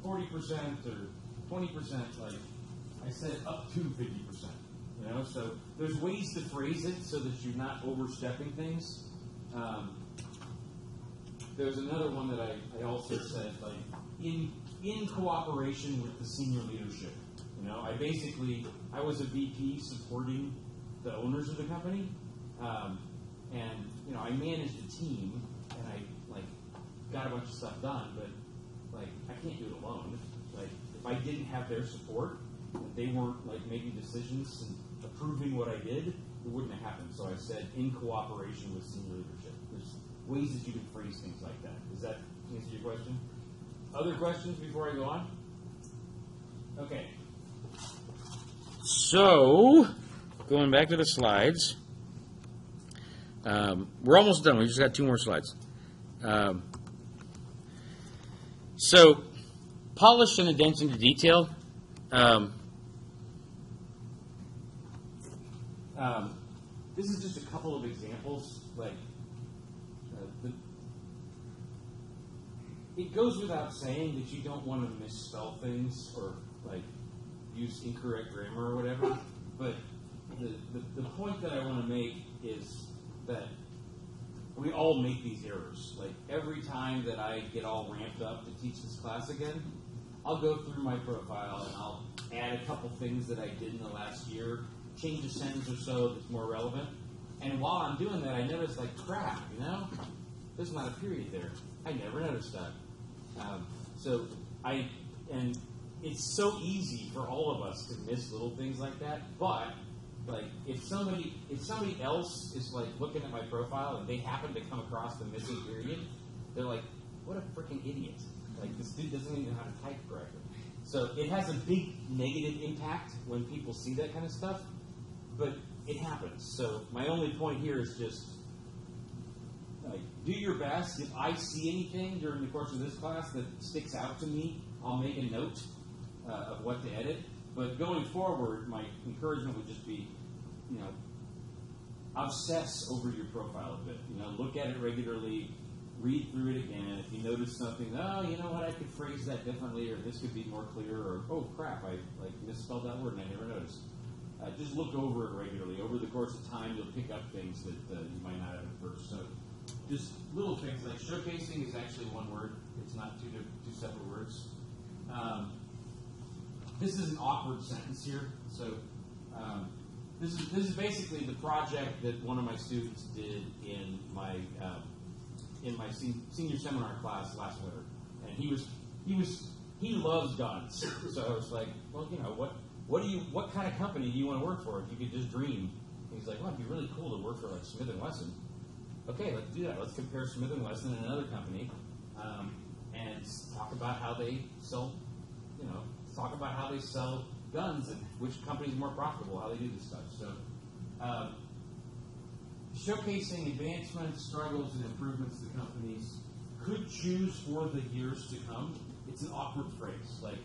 40% or 20%, like I said, up to 50%. So there's ways to phrase it so that you're not overstepping things. There's another one that I also said, like, in cooperation with the senior leadership. I was a VP supporting the owners of the company, and I managed a team, and I got a bunch of stuff done, but I can't do it alone. If I didn't have their support, if they weren't making decisions and approving what I did, it wouldn't have happened. So I said in cooperation with senior leadership. There's ways that you can phrase things like that. Does that answer your question? Other questions before I go on? Okay. So, going back to the slides. We're almost done. We just got 2 more slides. So, polish and attention to detail. This is just a couple of examples. It goes without saying that you don't want to misspell things or use incorrect grammar or whatever. But the point that I want to make is that we all make these errors. Every time that I get all ramped up to teach this class again, I'll go through my profile and I'll add a couple things that I did in the last year, change a sentence or so that's more relevant. And while I'm doing that, I notice, crap, there's not a period there. I never noticed that. And it's so easy for all of us to miss little things like that, but Like if somebody else is like looking at my profile and they happen to come across the missing period, they're like, what a freaking idiot. Like this dude doesn't even know how to type correctly. So it has a big negative impact when people see that kind of stuff, but it happens. So my only point here is just like, do your best. If I see anything during the course of this class that sticks out to me, I'll make a note of what to edit. But going forward, my encouragement would just be, obsess over your profile a bit. Look at it regularly, read through it again. If you notice something, oh, you know what, I could phrase that differently, or this could be more clear, or oh crap, I misspelled that word and I never noticed. Just look over it regularly. Over the course of time, you'll pick up things that you might not have at first. So just little things like showcasing is actually one word. It's not two separate words. This is an awkward sentence here. So this is basically the project that one of my students did in my senior seminar class last winter, and he loves guns. So I was like, well, what kind of company do you want to work for if you could just dream? And he's like, well, it'd be really cool to work for like Smith & Wesson. Okay, let's do that. Let's compare Smith & Wesson and another company, and talk about how they sell, guns and which company is more profitable, how they do this stuff. So, showcasing advancements, struggles, and improvements the companies could choose for the years to come. It's an awkward phrase. Like,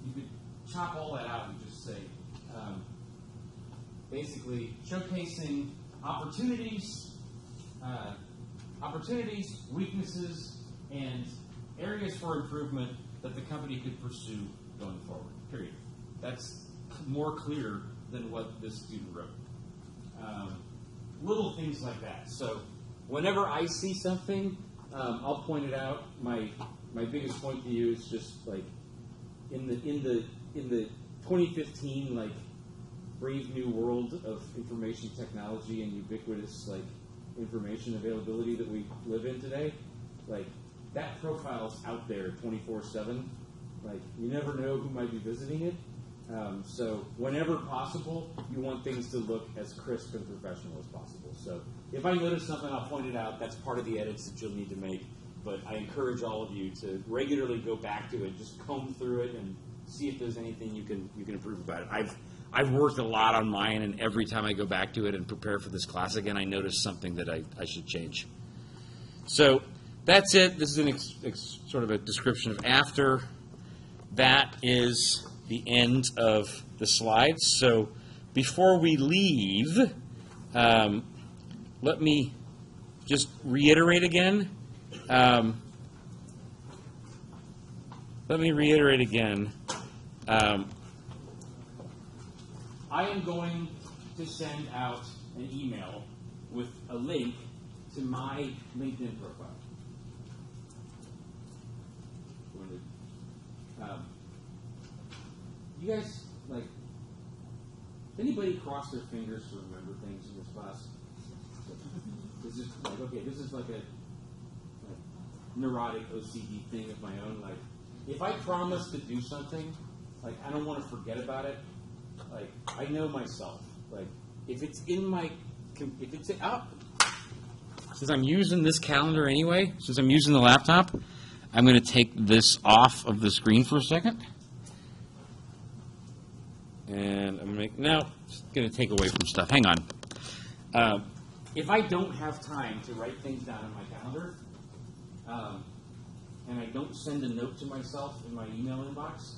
you could chop all that out and just say, basically, showcasing opportunities, weaknesses, and areas for improvement that the company could pursue going forward, period. That's more clear than what this student wrote. Little things like that. So whenever I see something, I'll point it out. My biggest point to you is just like in the 2015 like brave new world of information technology and ubiquitous like information availability that we live in today, like that profile's out there 24/7. Like you never know who might be visiting it. So whenever possible, you want things to look as crisp and professional as possible. So if I notice something, I'll point it out. That's part of the edits that you'll need to make. But I encourage all of you to regularly go back to it, just comb through it, and see if there's anything you can improve about it. I've worked a lot on mine, and every time I go back to it and prepare for this class again, I notice something that I should change. So that's it. This is sort of a description of after. That is the end of the slides. So before we leave, let me just reiterate again. I am going to send out an email with a link to my LinkedIn profile. You guys, like, anybody cross their fingers to remember things in this class? This is like, okay, this is like a neurotic OCD thing of my own. Like, if I promise to do something, like, I don't want to forget about it. Like, I know myself. Like, if it's since I'm using this calendar anyway, since I'm using the laptop, I'm going to take this off of the screen for a second. And I'm going to take away from stuff. Hang on. If I don't have time to write things down in my calendar, and I don't send a note to myself in my email inbox,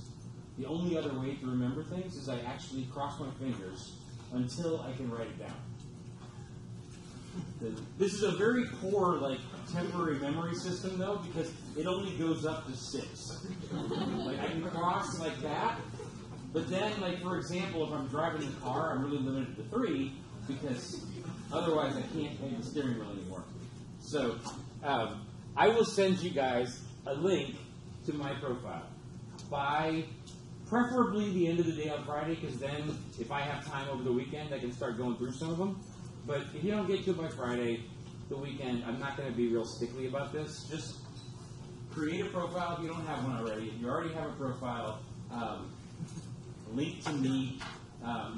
the only other way to remember things is I actually cross my fingers until I can write it down. This is a very poor, like, temporary memory system, though, because it only goes up to 6. Like, I can cross like that, but then, like, for example, if I'm driving the car, I'm really limited to 3, because otherwise I can't pay the steering wheel anymore. So, I will send you guys a link to my profile by preferably the end of the day on Friday, because then if I have time over the weekend, I can start going through some of them. But if you don't get to it by Friday, the weekend, I'm not going to be real stickly about this. Just create a profile if you don't have one already. If you already have a profile, link to me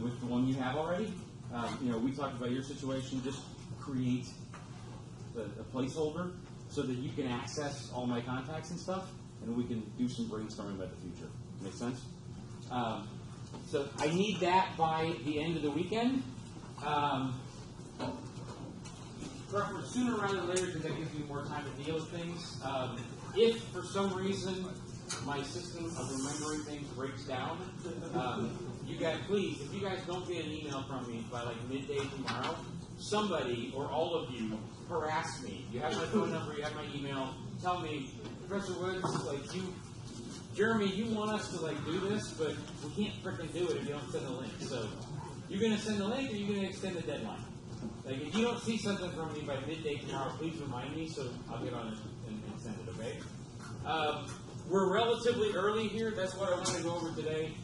with the one you have already. We talked about your situation. Just create a placeholder so that you can access all my contacts and stuff, and we can do some brainstorming about the future. Make sense? So I need that by the end of the weekend. Preferably sooner rather than later because that gives me more time to deal with things. If for some reason my system of remembering things breaks down, you guys, please, if you guys don't get an email from me by like midday tomorrow, somebody or all of you harass me. You have my phone number, you have my email. Tell me, Professor Woods, Jeremy, you want us to do this, but we can't freaking do it if you don't send the link. So you're going to send the link, or you're going to extend the deadline. If you don't see something from me by midday tomorrow, please remind me so I'll get on it and send it. Okay? We're relatively early here. That's what I want to go over today.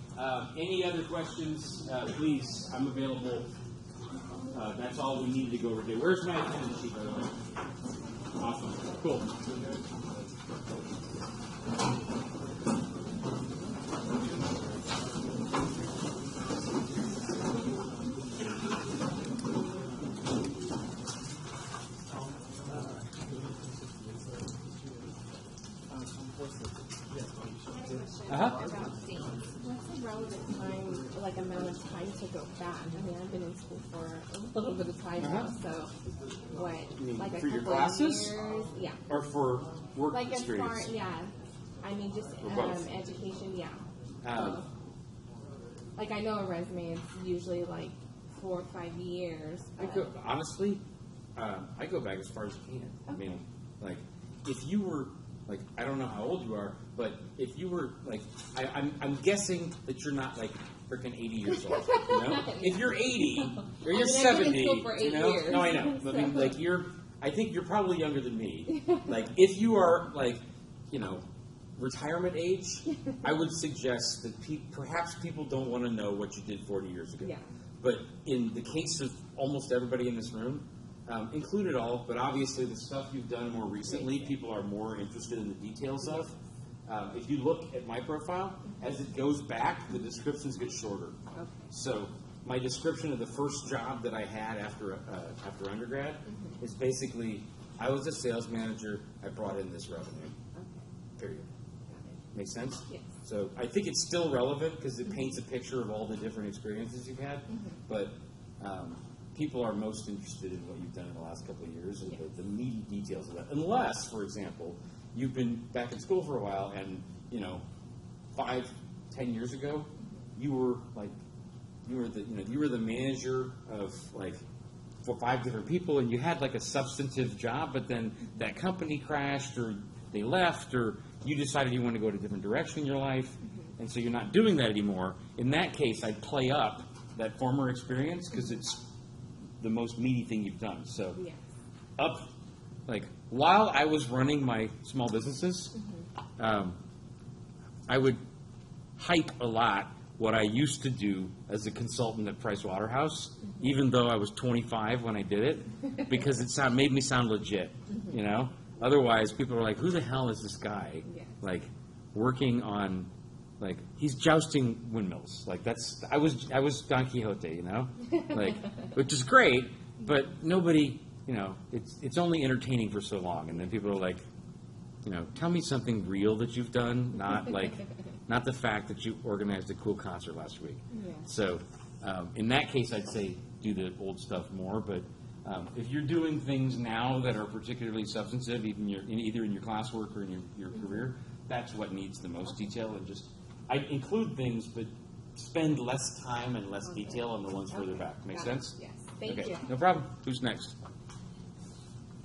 Any other questions? Please, I'm available. That's all we need to go over today. Where's my attendance sheet, by the way? Awesome. Cool. About dates. What's the relevant time, amount of time to go back? I mean, I've been in school for a little bit of time now, so what, a for your couple classes? of years? Yeah. Or for work As experience? far, yeah. I mean, just both? education, yeah. Um, I know a resume is usually 4 or 5 years. Honestly, I go back as far as I can. I mean, if you were, I don't know how old you are, but if you were, I'm guessing that you're not, freaking 80 years old, you know? If you're 80, or you're 70, I've been in school for 8 you know? years, No, I know. so. I mean, I think you're probably younger than me. If you are, retirement age, I would suggest that perhaps people don't want to know what you did 40 years ago. Yeah. But in the case of almost everybody in this room, included all, but obviously the stuff you've done more recently, people are more interested in the details of. If you look at my profile, as it goes back, the descriptions get shorter. Okay. So my description of the first job that I had after undergrad is basically, I was a sales manager, I brought in this revenue, period. Make sense? Yes. So I think it's still relevant because it paints a picture of all the different experiences you've had, but people are most interested in what you've done in the last couple of years and the meaty details of that. Unless, for example, you've been back in school for a while and, 5-10 years ago, you were the manager of for 5 different people and you had a substantive job, but then that company crashed or they left or you decided you want to go to a different direction in your life, and so you're not doing that anymore. In that case, I'd play up that former experience because it's the most meaty thing you've done. So while I was running my small businesses, I would hype a lot what I used to do as a consultant at Price Waterhouse, even though I was 25 when I did it, because it made me sound legit, Otherwise, people are like, who the hell is this guy? Yes. Working on, he's jousting windmills. I was Don Quixote, which is great, but nobody, it's only entertaining for so long. And then people are like, tell me something real that you've done, not not the fact that you organized a cool concert last week. Yeah. So in that case, I'd say do the old stuff more, but if you're doing things now that are particularly substantive, either in your classwork or in your career, that's what needs the most detail. And I include things, but spend less time and less detail on the ones further back. Make sense? Yes. Thank you. No problem. Who's next?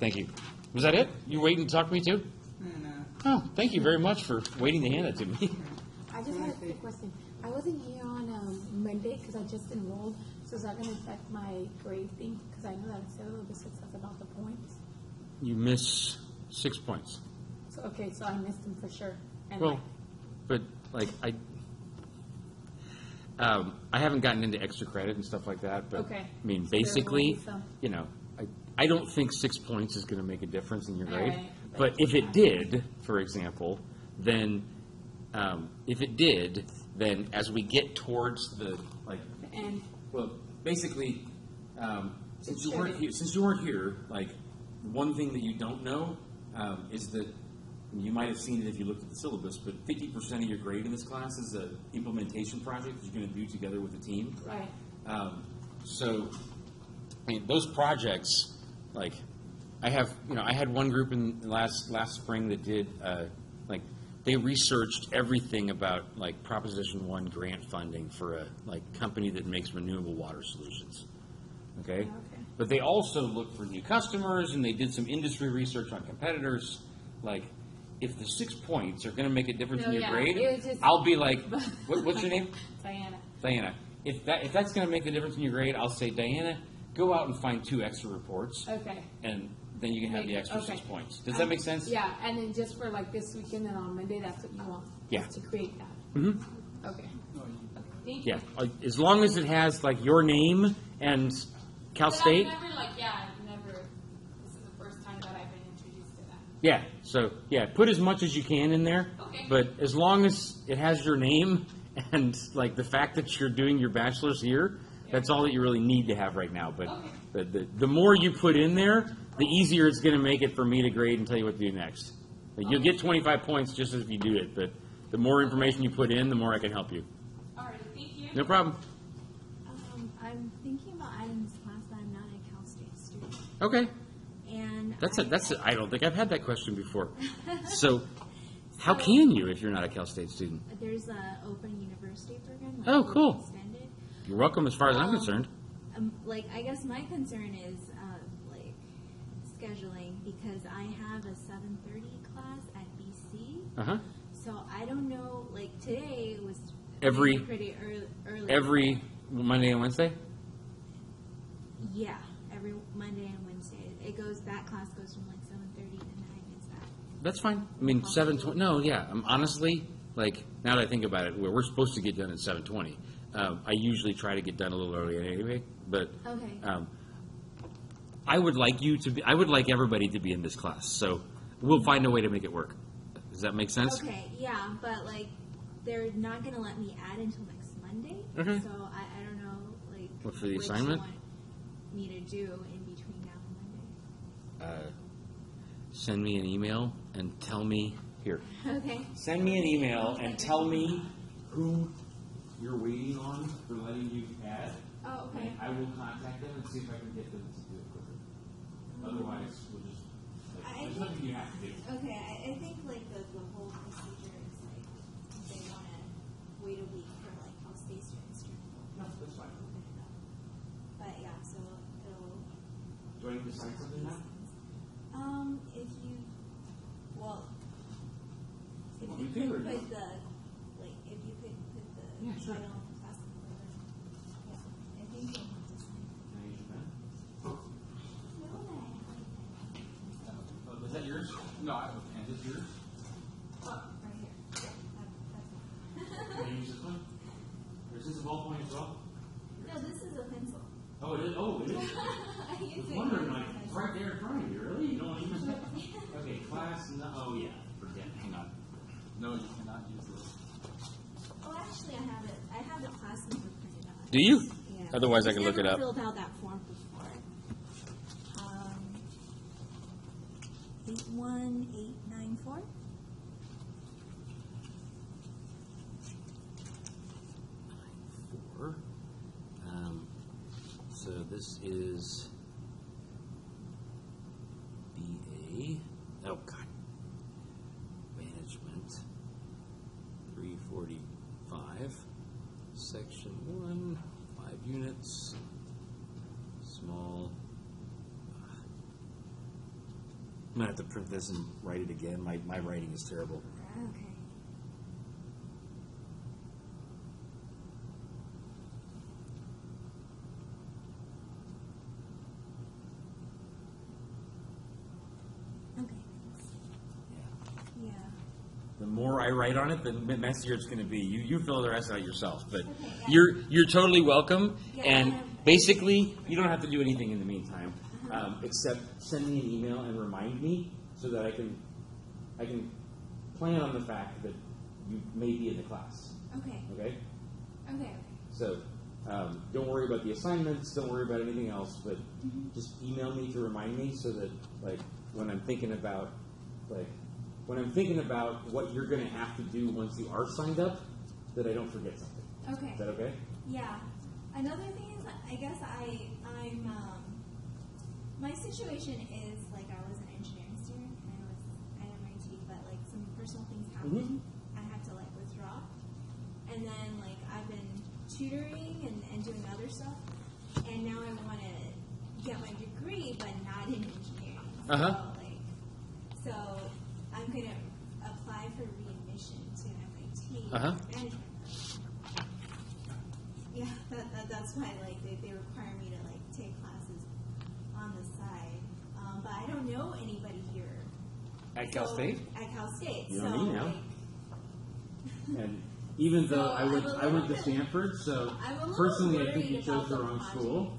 Thank you. Was that it? You waiting to talk to me too? No. Oh, thank you very much for waiting to hand it to me. I just had a quick question. I wasn't here on Monday because I just enrolled. So is that going to affect my grade thing? Because I know that it said a little bit stuff about the points. You miss 6 points. So so I missed them for sure. And Well, but I haven't gotten into extra credit and stuff like that. But Okay. I mean, So there will basically, be some. I don't think 6 points is going to make a difference in your grade. Alright. But if it did, for example, then as we get towards the And Well, basically, since you weren't here, like one thing that you don't know is that you might have seen it if you looked at the syllabus, but 50% of your grade in this class is an implementation project that you're going to do together with a team. right. So, I mean, those projects, like, I had one group in last spring that did, like, they researched everything about, like, Proposition 1 grant funding for a, like, company that makes renewable water solutions. Okay? Okay. But they also looked for new customers, and they did some industry research on competitors. Like, if the 6 points are going to make a difference No, in your yeah, grade, it was just- I'll be like, what's your name? Diana. Diana. If that's going to make the difference in your grade, I'll say, Diana, go out and find 2 extra reports, Okay. and then you can have the extra 6 points. Does that make sense? Yeah, and then just for like this weekend and on Monday, that's what you want. Yeah. To create that. Mm-hmm. Okay. Thank you. Yeah. As long as it has, like, your name and Cal But State. I've never this is the first time that I've been introduced to that. Yeah. So, yeah, put as much as you can in there. Okay. But as long as it has your name and, like, the fact that you're doing your bachelor's here, that's all that you really need to have right now. But Okay. the more you put in there, the easier it's going to make it for me to grade and tell you what to do next. Like, you'll get 25 points just as if you do it, but the more information you put in, the more I can help you. All right, thank you. No problem. I'm thinking about adding this class, but I'm not a Cal State student. Okay. And I don't think I've had that question before. So, how can you if you're not a Cal State student? there's a open university program. Like Oh, cool. Extended. You're welcome as far as I'm concerned. Like, I guess my concern is like scheduling, because I have a 7:30 class at BC. Uh-huh. So I don't know. Like today was Every- pretty early. Every Monday and Wednesday? Yeah, every Monday and Wednesday. That class goes from like 7:30 to 9. Is that? That's fine. I mean, 7:20. No, yeah. Honestly, like, now that I think about it, we're supposed to get done at 7:20. I usually try to get done a little earlier anyway, but Okay. I would like everybody to be in this class. So we'll find a way to make it work. Does that make sense? Okay, yeah, but like they're not gonna let me add until next Monday. Okay. So I don't know like What, for the which assignment? you want me to do in between now and Monday. Send me an email and tell me here. Okay. Send me an email and tell me who you're waiting on for letting you add. Oh, okay. And I will contact them and see if I can get them to do it quicker. Otherwise, we'll just, there's nothing you have to do. Okay, I think like the whole procedure is like they wanna wait a week for like Cal State students to No, that's fine. open it up. But yeah, so it'll Do I need to sign something now? if you well if Well, you we do could or put no? the like if you could put the Yeah, sure. title and class number. Yeah, I think you'll have to sign. Can I use your pen? No, Is that yours? No, I have a pen. Is this yours? oh, right here. That's Can I use this one? Or is this a ballpoint as well? no, this is a pencil. Oh, it is? Oh, it is. I I use was it. wondering, like, it's right there in front of you. Really? You don't want to use it? Okay, class, no, oh, yeah. Forget, hang on. No, you cannot use this. Oh, actually, I have it. I have the class number printed out. Do you? Yeah. Otherwise, I I've can look it never up. Filled out that form before. 81894. Four. So this is BA. Oh, God. Management. 345. Section 1. 5 units. Small. I'm going to have to print this and write it again. My writing is terrible. Okay. Okay. Yeah. The more I write on it, the messier it's going to be. You fill the rest out yourself, but Okay, yeah. you're totally welcome. Yeah, And I have- basically, you don't have to do anything in the meantime, except send me an email and remind me so that I can plan on the fact that you may be in the class. Okay. Okay. Okay. So Don't worry about the assignments. Don't worry about anything else. But just email me to remind me so that, like, when I'm thinking about what you're going to have to do once you are signed up, that I don't forget something. Okay. Is that okay? Yeah. Another thing is, I guess I'm my situation is like I was an engineering student and I was at MIT, but like some personal things happened. I had to like withdraw, and then like I've been tutoring and doing other stuff, and now I want to get my degree, but not in engineering. So I'm gonna apply for readmission to MIT management. Yeah, that's why like they require me to like take classes on the side, but I don't know anybody here At Cal State? At Cal State, You so know me now. like, And even though So I went I'm a little to bit- Stanford, so I'm a little personally I think worried you chose the about wrong the school.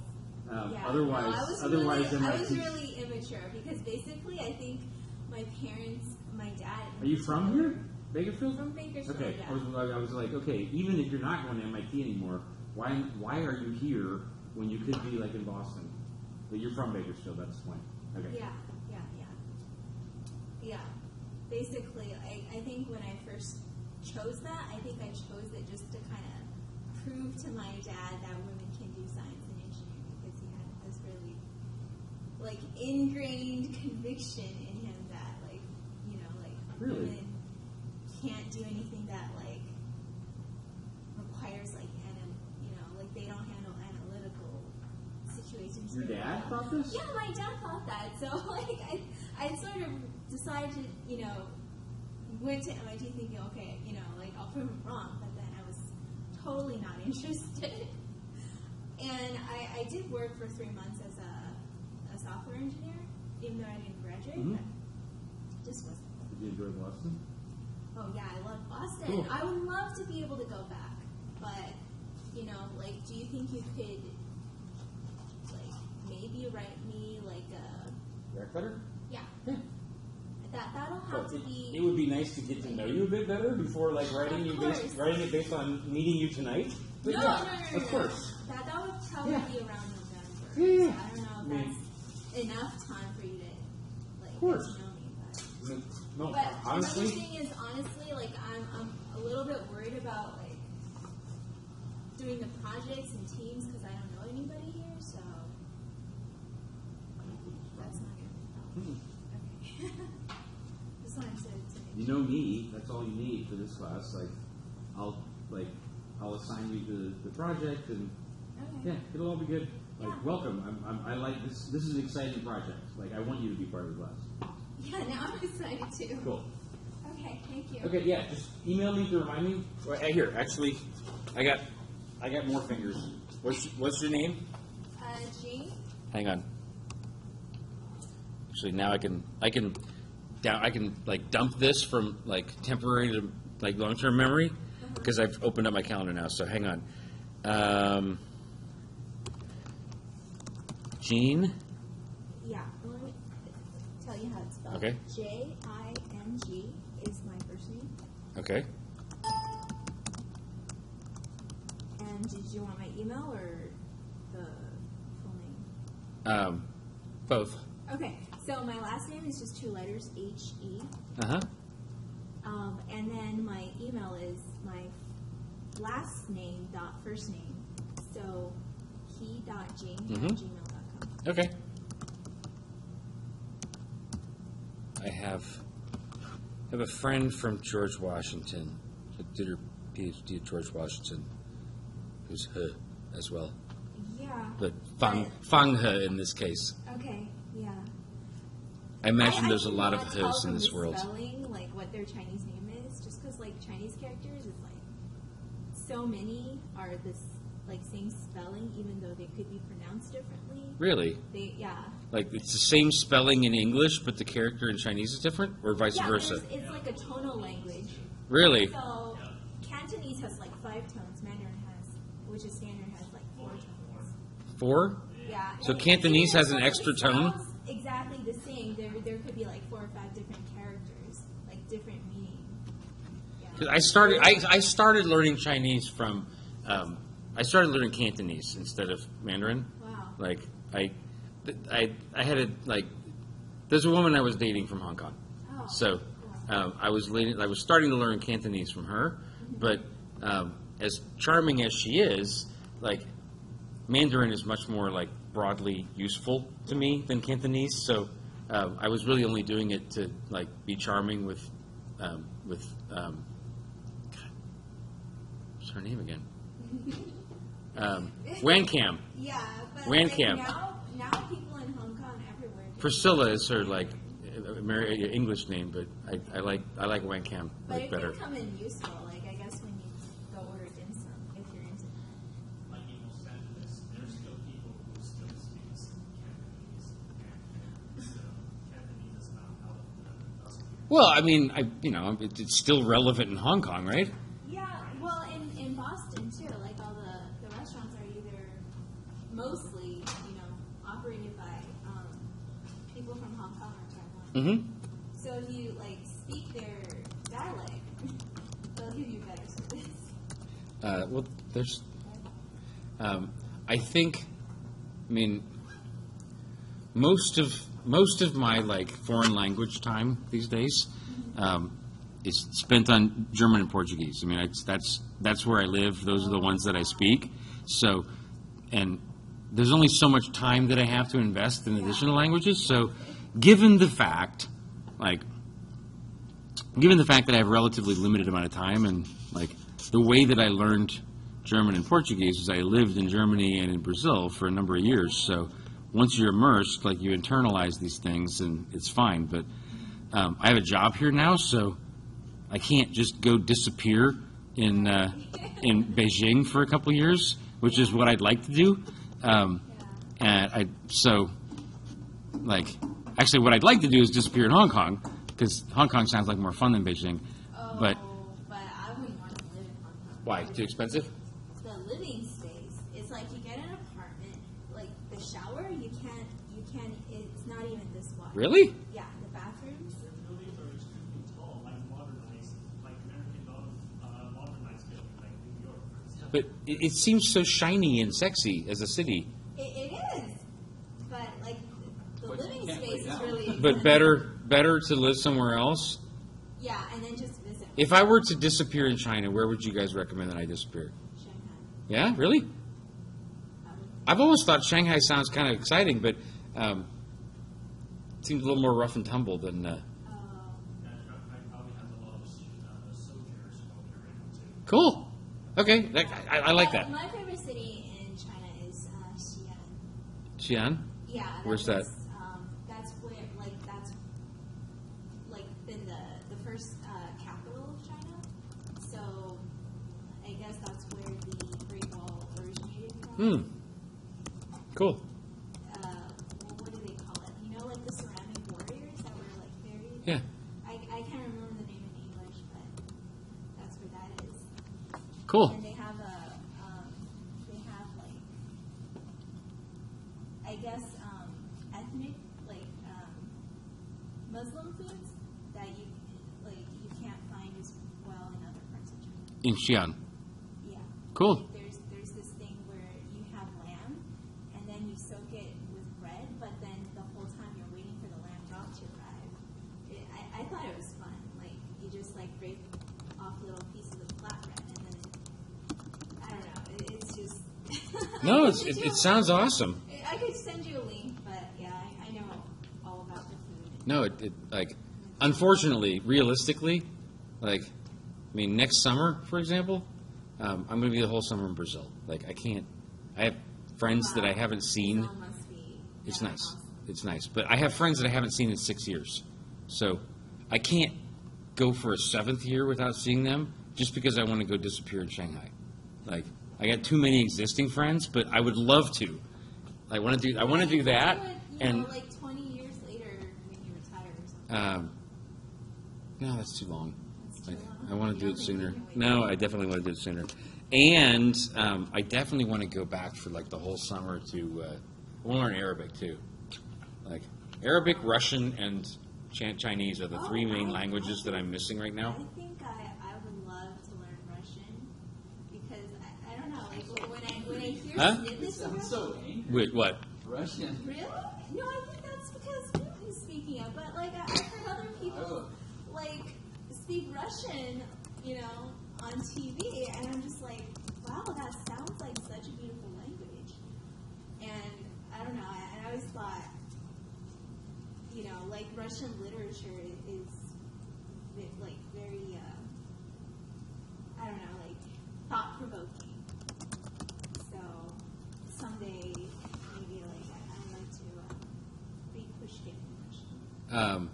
yeah, Otherwise, no, I was MIT. really immature because basically I think my parents, my dad. Are you from here, Bakersfield? From Bakersfield, Okay, yeah. I was like, okay, even if you're not going to MIT anymore, why are you here when you could be like in Boston? But you're from Bakersfield. That's the point. Okay. Yeah. Basically, I think when I first chose that, I think I chose it just to kind of prove to my dad that women can do science and engineering because he had this really like ingrained conviction in him that like Really? women can't do anything that like requires like like they don't handle analytical situations. Your very dad well. thought this? Yeah, my dad thought that. So like I sort of decided to went to MIT thinking okay like I'll prove him wrong, but then I was totally not interested. And I did work for 3 months as a software engineer, even though I didn't graduate. Mhm. But just wasn't. Did you enjoy Boston? Oh yeah, I love Boston. Cool. I would love to be able to go back, but like, do you think you could, like, maybe write me like a Direct letter? yeah? Yeah. That'll have to It be. would be nice to get to know you a bit better before like writing Of course. it based on meeting you tonight. But No, yeah, no, of course. That would probably Yeah. be around November. Yeah. So I don't know if I mean- that's enough time for you to like course. get to know me. But. No, But honestly, another thing is, honestly, like I'm a little bit worried about like doing the projects and teams because I don't know anybody here, so that's not gonna be a problem. Okay. Just wanted to you know me. That's all you need for this class. I'll assign you to the project, and okay. yeah, it'll all be good. Like, Yeah. welcome. I like this. This is an exciting project. Like, I want you to be part of the class. Yeah, now I'm excited too. Cool. Okay, thank you. Okay, yeah, just email me to remind me. Well, here, actually, I got more fingers. What's your name? Jane. Hang on. Actually, now I can like dump this from like temporary to like long-term memory because I've opened up my calendar now. So hang on. Jean. Yeah, let me tell you how it's spelled. Okay. Jing is my first name. Okay. And did you want my email or the full name? Both. Okay, so my last name is just 2 letters, H-E. Uh-huh. And then my email is my last name dot first name. So he.jing@gmail.com. Okay. I have a friend from George Washington that did her PhD at George Washington, who's He as well, Yeah. but Fang He in this case. Okay, yeah. I imagine there's a cannot lot of tell He's in from this the world. Spelling, like what their Chinese name is, just because like Chinese characters is like so many are this like same spelling, even though they could be pronounced differently. Really? Yeah. Like it's the same spelling in English, but the character in Chinese is different, or vice Yeah, versa? it's like a tonal language. Really? So Cantonese has like 5 tones. Mandarin which is standard, has like 4 tones. 4? Yeah. So and Cantonese even has an though extra it tone? sounds exactly the same. There could be like 4 or 5 different characters, like different meaning. Yeah. 'Cause I started learning Chinese from I started learning Cantonese instead of Mandarin. Wow. Like I had a like. There's a woman I was dating from Hong Kong, Oh. so I was starting to learn Cantonese from her. But as charming as she is, like Mandarin is much more like broadly useful to me than Cantonese. So I was really only doing it to like be charming with God, what's her name again? Wan Cam. Yeah, but Wan like, Cam. now people in Hong Kong everywhere. Priscilla is her like English name, but I like Wan Cam But like it better. can come in useful. Like I guess when you go order dim sum, if you're into that. Like in Los Angeles, there's still people who still speak Cantonese, and so Cantonese is not out of the dust. Well, I mean, it's still relevant in Hong Kong, right? Yeah, well, in Boston too, like all the restaurants are either mostly, operated by people from Hong Kong or Taiwan. Mm-hmm. So if you like speak their dialect, they'll give you better service. Well, there's. I think. I mean, most of my like foreign language time these days is spent on German and Portuguese. I mean, that's where I live. Those are the ones that I speak. So, and there's only so much time that I have to invest in additional languages. So, given the fact that I have a relatively limited amount of time, and like the way that I learned German and Portuguese is I lived in Germany and in Brazil for a number of years. So once you're immersed, like you internalize these things, and it's fine. But I have a job here now, so I can't just go disappear in Beijing for a couple of years, which is what I'd like to do. Actually, what I'd like to do is disappear in Hong Kong, because Hong Kong sounds like more fun than Beijing. Oh, But but I wouldn't want to live in Hong Kong. why? Too expensive? The living space. It's like you get an apartment, like the shower, you can't, it's not even this wide. Really? Yeah, the bathrooms. Their buildings are extremely tall, like modernized, like American modernized buildings, like New York, for example. But it seems so shiny and sexy as a city. It is. But like the living space is really But better to live somewhere else. Yeah, and then just visit If I were to disappear in China, where would you guys recommend that I disappear? Shanghai. Yeah, really? I've always thought Shanghai sounds kind of exciting, but it seems a little more rough and tumble than. Shanghai probably has a lot of soldiers going around too. Cool. Okay, I like that. My favorite city in China is Xi'an. Xi'an? Yeah. Where's that? That's where, that's been the first capital of China. So I guess that's where the Great Wall originated from. Cool. What do they call it? Like the ceramic warriors that were like buried. Yeah. I can't remember the name in English, but that's where that is. Cool. And they have I guess, ethnic, Muslim foods that you can't find as well in other parts of China. In Xi'an. Yeah. Cool. There's this thing where you have lamb, and then you soak it with bread, but then the whole time you're waiting for the lamb drop to arrive. I thought it was fun. Like, you just, break off little pieces of flatbread, and then, I don't know, it's just... No, it sounds awesome. I could send you a link, but yeah, I know all about the food. No, unfortunately, realistically, next summer, for example, I'm going to be the whole summer in Brazil. I have friends that I haven't seen. Brazil must be It's nice. It's nice. But I have friends that I haven't seen in 6 years. So I can't go for a 7th year without seeing them just because I want to go disappear in Shanghai. I got too many existing friends, but I would love to. I want to do that. And 20 years later when you retire or something. no, that's too long. That's too long. I want to do You it don't think sooner. you can wait? No, I definitely want to do it sooner. And I definitely want to go back for the whole summer to. I want to learn Arabic too. Arabic, Russian, and Chinese are the three main languages that I'm missing right now. I think I would love to learn Russian because I don't know, when I hear Huh? snippets of Sounds so Russian. angry. Wait, what? Russian. Really? No, I think that's because he's speaking it. But like I've heard other people like speak Russian, you know, on TV, and I'm just like, wow, that sounds like such a beautiful language. And I don't know. I always thought, you know, like Russian literature is like very, I don't know, like thought provoking. So someday maybe like I'd like to read Pushkin in Russian.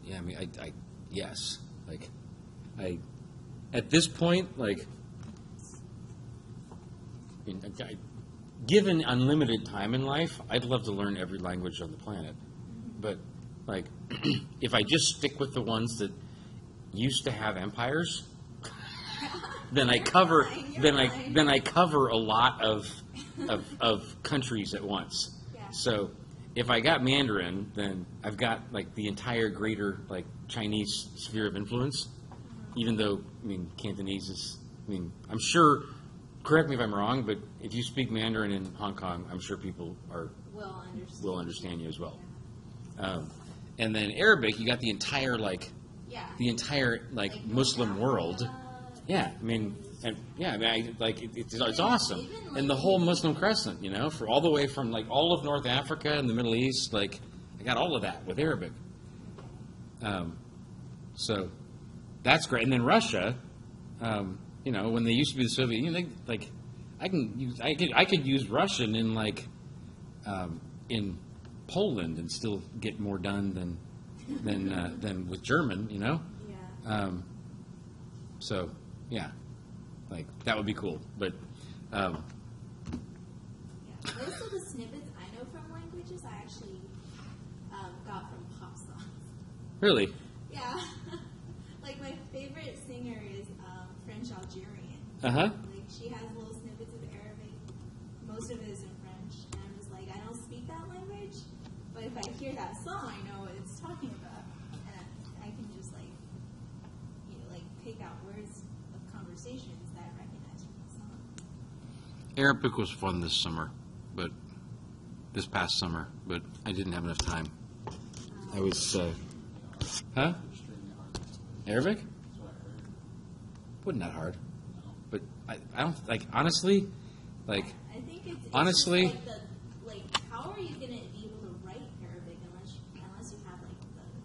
Yeah, I mean, I yes, like, at this point, like, given unlimited time in life, I'd love to learn every language on the planet. But, like, if I just stick with the ones that used to have empires, then I cover then I cover a lot of countries at once. Yeah. So if I got Mandarin, then I've got like the entire greater like Chinese sphere of influence. Even though I mean Cantonese is, I mean I'm sure. Correct me if I'm wrong, but if you speak Mandarin in Hong Kong, I'm sure people will understand you as well. And then Arabic, you got the entire like Muslim world. Yeah, I mean, it's awesome, and the whole Muslim Crescent, you know, for all the way from like all of North Africa and the Middle East, like I got all of that with Arabic. So that's great, and then Russia, you know, when they used to be the Soviet Union, like I could use Russian in like in Poland and still get more done than with German, you know. Yeah. So, yeah, like that would be cool. But Yeah. Most of the snippets I know from languages I actually got from pop songs. really, Yeah. Like my favorite singer is French Algerian. Uh-huh. Like she has little snippets of Arabic. Most of it is in French. And I'm just like, I don't speak that language, but if I hear that song, I know what it's talking about. And I can just like, you know, like pick out words of conversations that I recognize from the song. Arabic was fun this summer, but this past summer, but I didn't have enough time. I was, huh? Extremely hard. Arabic? That's what I heard. Wasn't that hard? No. But I don't like honestly, like I think it's honestly. just like how are you gonna be able to write Arabic unless you have like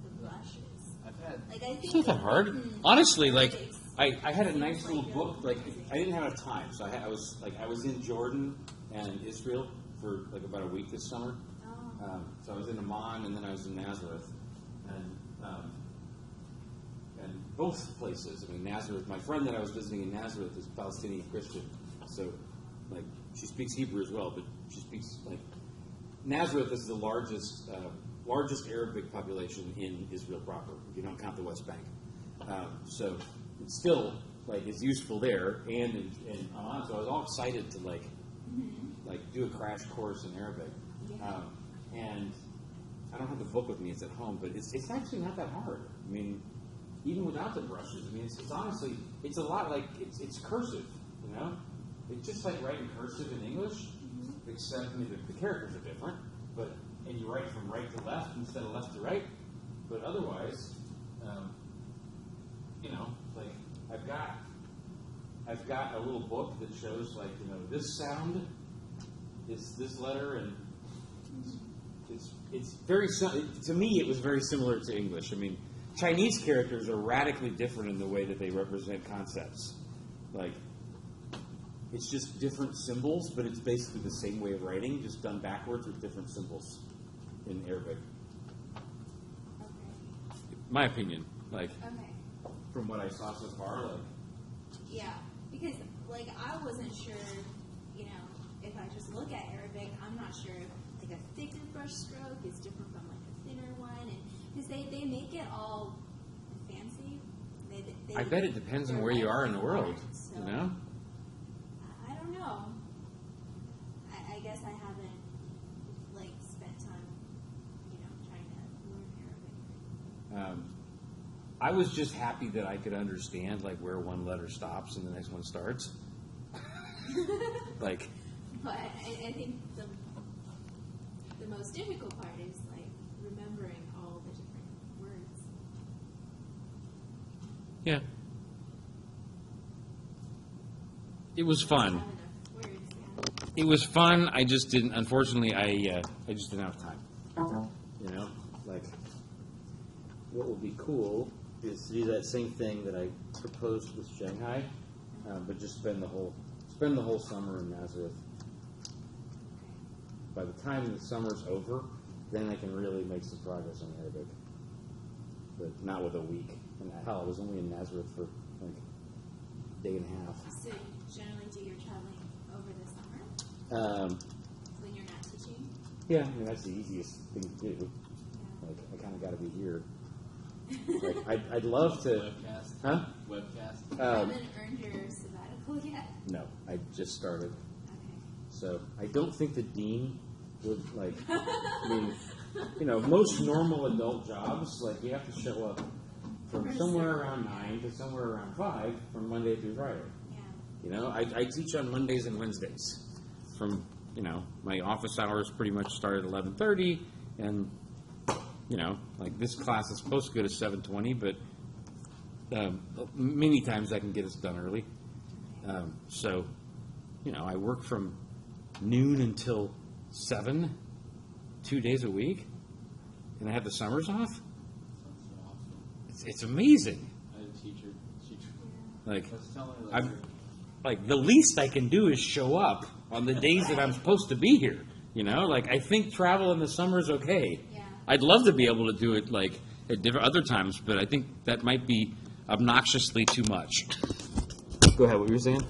the brushes? I've had. Like I think It's not that hard. written Honestly, like Arabic I had a nice seems little like book. a- Like I didn't have enough time, so I was in Jordan and Israel for like about a week this summer. Oh. So I was in Amman and then I was in Nazareth, and both places. I mean, Nazareth. My friend that I was visiting in Nazareth is Palestinian Christian, so like she speaks Hebrew as well, but she speaks like Nazareth is the largest Arabic population in Israel proper, if you don't count the West Bank. So it's still like it's useful there and in Amman. So I was all excited to like do a crash course in Arabic. Yeah. And I don't have the book with me; it's at home. But it's actually not that hard. I mean, even without the brushes, I mean, it's honestly it's a lot like it's cursive. You know, it's just like writing cursive in English, except I mean, the characters are different. And you write from right to left instead of left to right. But otherwise, you know, like I've got a little book that shows like this sound is this letter, and it's very to me it was very similar to English. I mean, Chinese characters are radically different in the way that they represent concepts. Like it's just different symbols, but it's basically the same way of writing, just done backwards with different symbols in Arabic. Okay. My opinion, like Okay. from what I saw so far, like Yeah, because like I wasn't sure, you know, if I just look at Arabic, I'm not sure if like a thicker brush stroke is different from like a thinner one, and because they make it all fancy. They I bet it depends on where you are in the world, So, you know? I don't know. I guess I haven't like spent time, you know, trying to learn Arabic. I was just happy that I could understand like where one letter stops and the next one starts. Like But I think the most difficult part is like remembering all the different words. Yeah. It was fun. Have enough words, yeah. It was fun. I just didn't. Unfortunately, I just didn't have time. You know, like, what would be cool is to do that same thing that I proposed with Shanghai, But just spend the whole summer in Nazareth. By the time the summer's over, then I can really make some progress on Arabic. But not with a week. And hell, I was only in Nazareth for like a day and a half. So you generally do your traveling over the summer when you're not teaching? Yeah, I mean that's the easiest thing to do. Like I kind of got to be here. Like I'd love to. Webcast. Huh? Webcast. Haven't earned your sabbatical yet? No, I just started. Okay. So I don't think the dean would like. I mean, you know, most normal adult jobs, like you have to show up from somewhere around 9 to somewhere around 5 from Monday through Friday. Yeah. You know, I teach on Mondays and Wednesdays. From, you know, my office hours pretty much start at 11:30, and, you know, like this class is supposed to go to 7:20, but many times I can get us done early. So, you know, I work from noon until 7, 2 days a week, and I have the summers off. Sounds so awesome. It's amazing. I had a teacher. She Like, was telling me like, I'm, like, the least I can do is show up on the days that I'm supposed to be here. You know, like, I think travel in the summer is okay. Yeah. I'd love to be able to do it, like, at different other times, but I think that might be obnoxiously too much. Go ahead, what were you saying?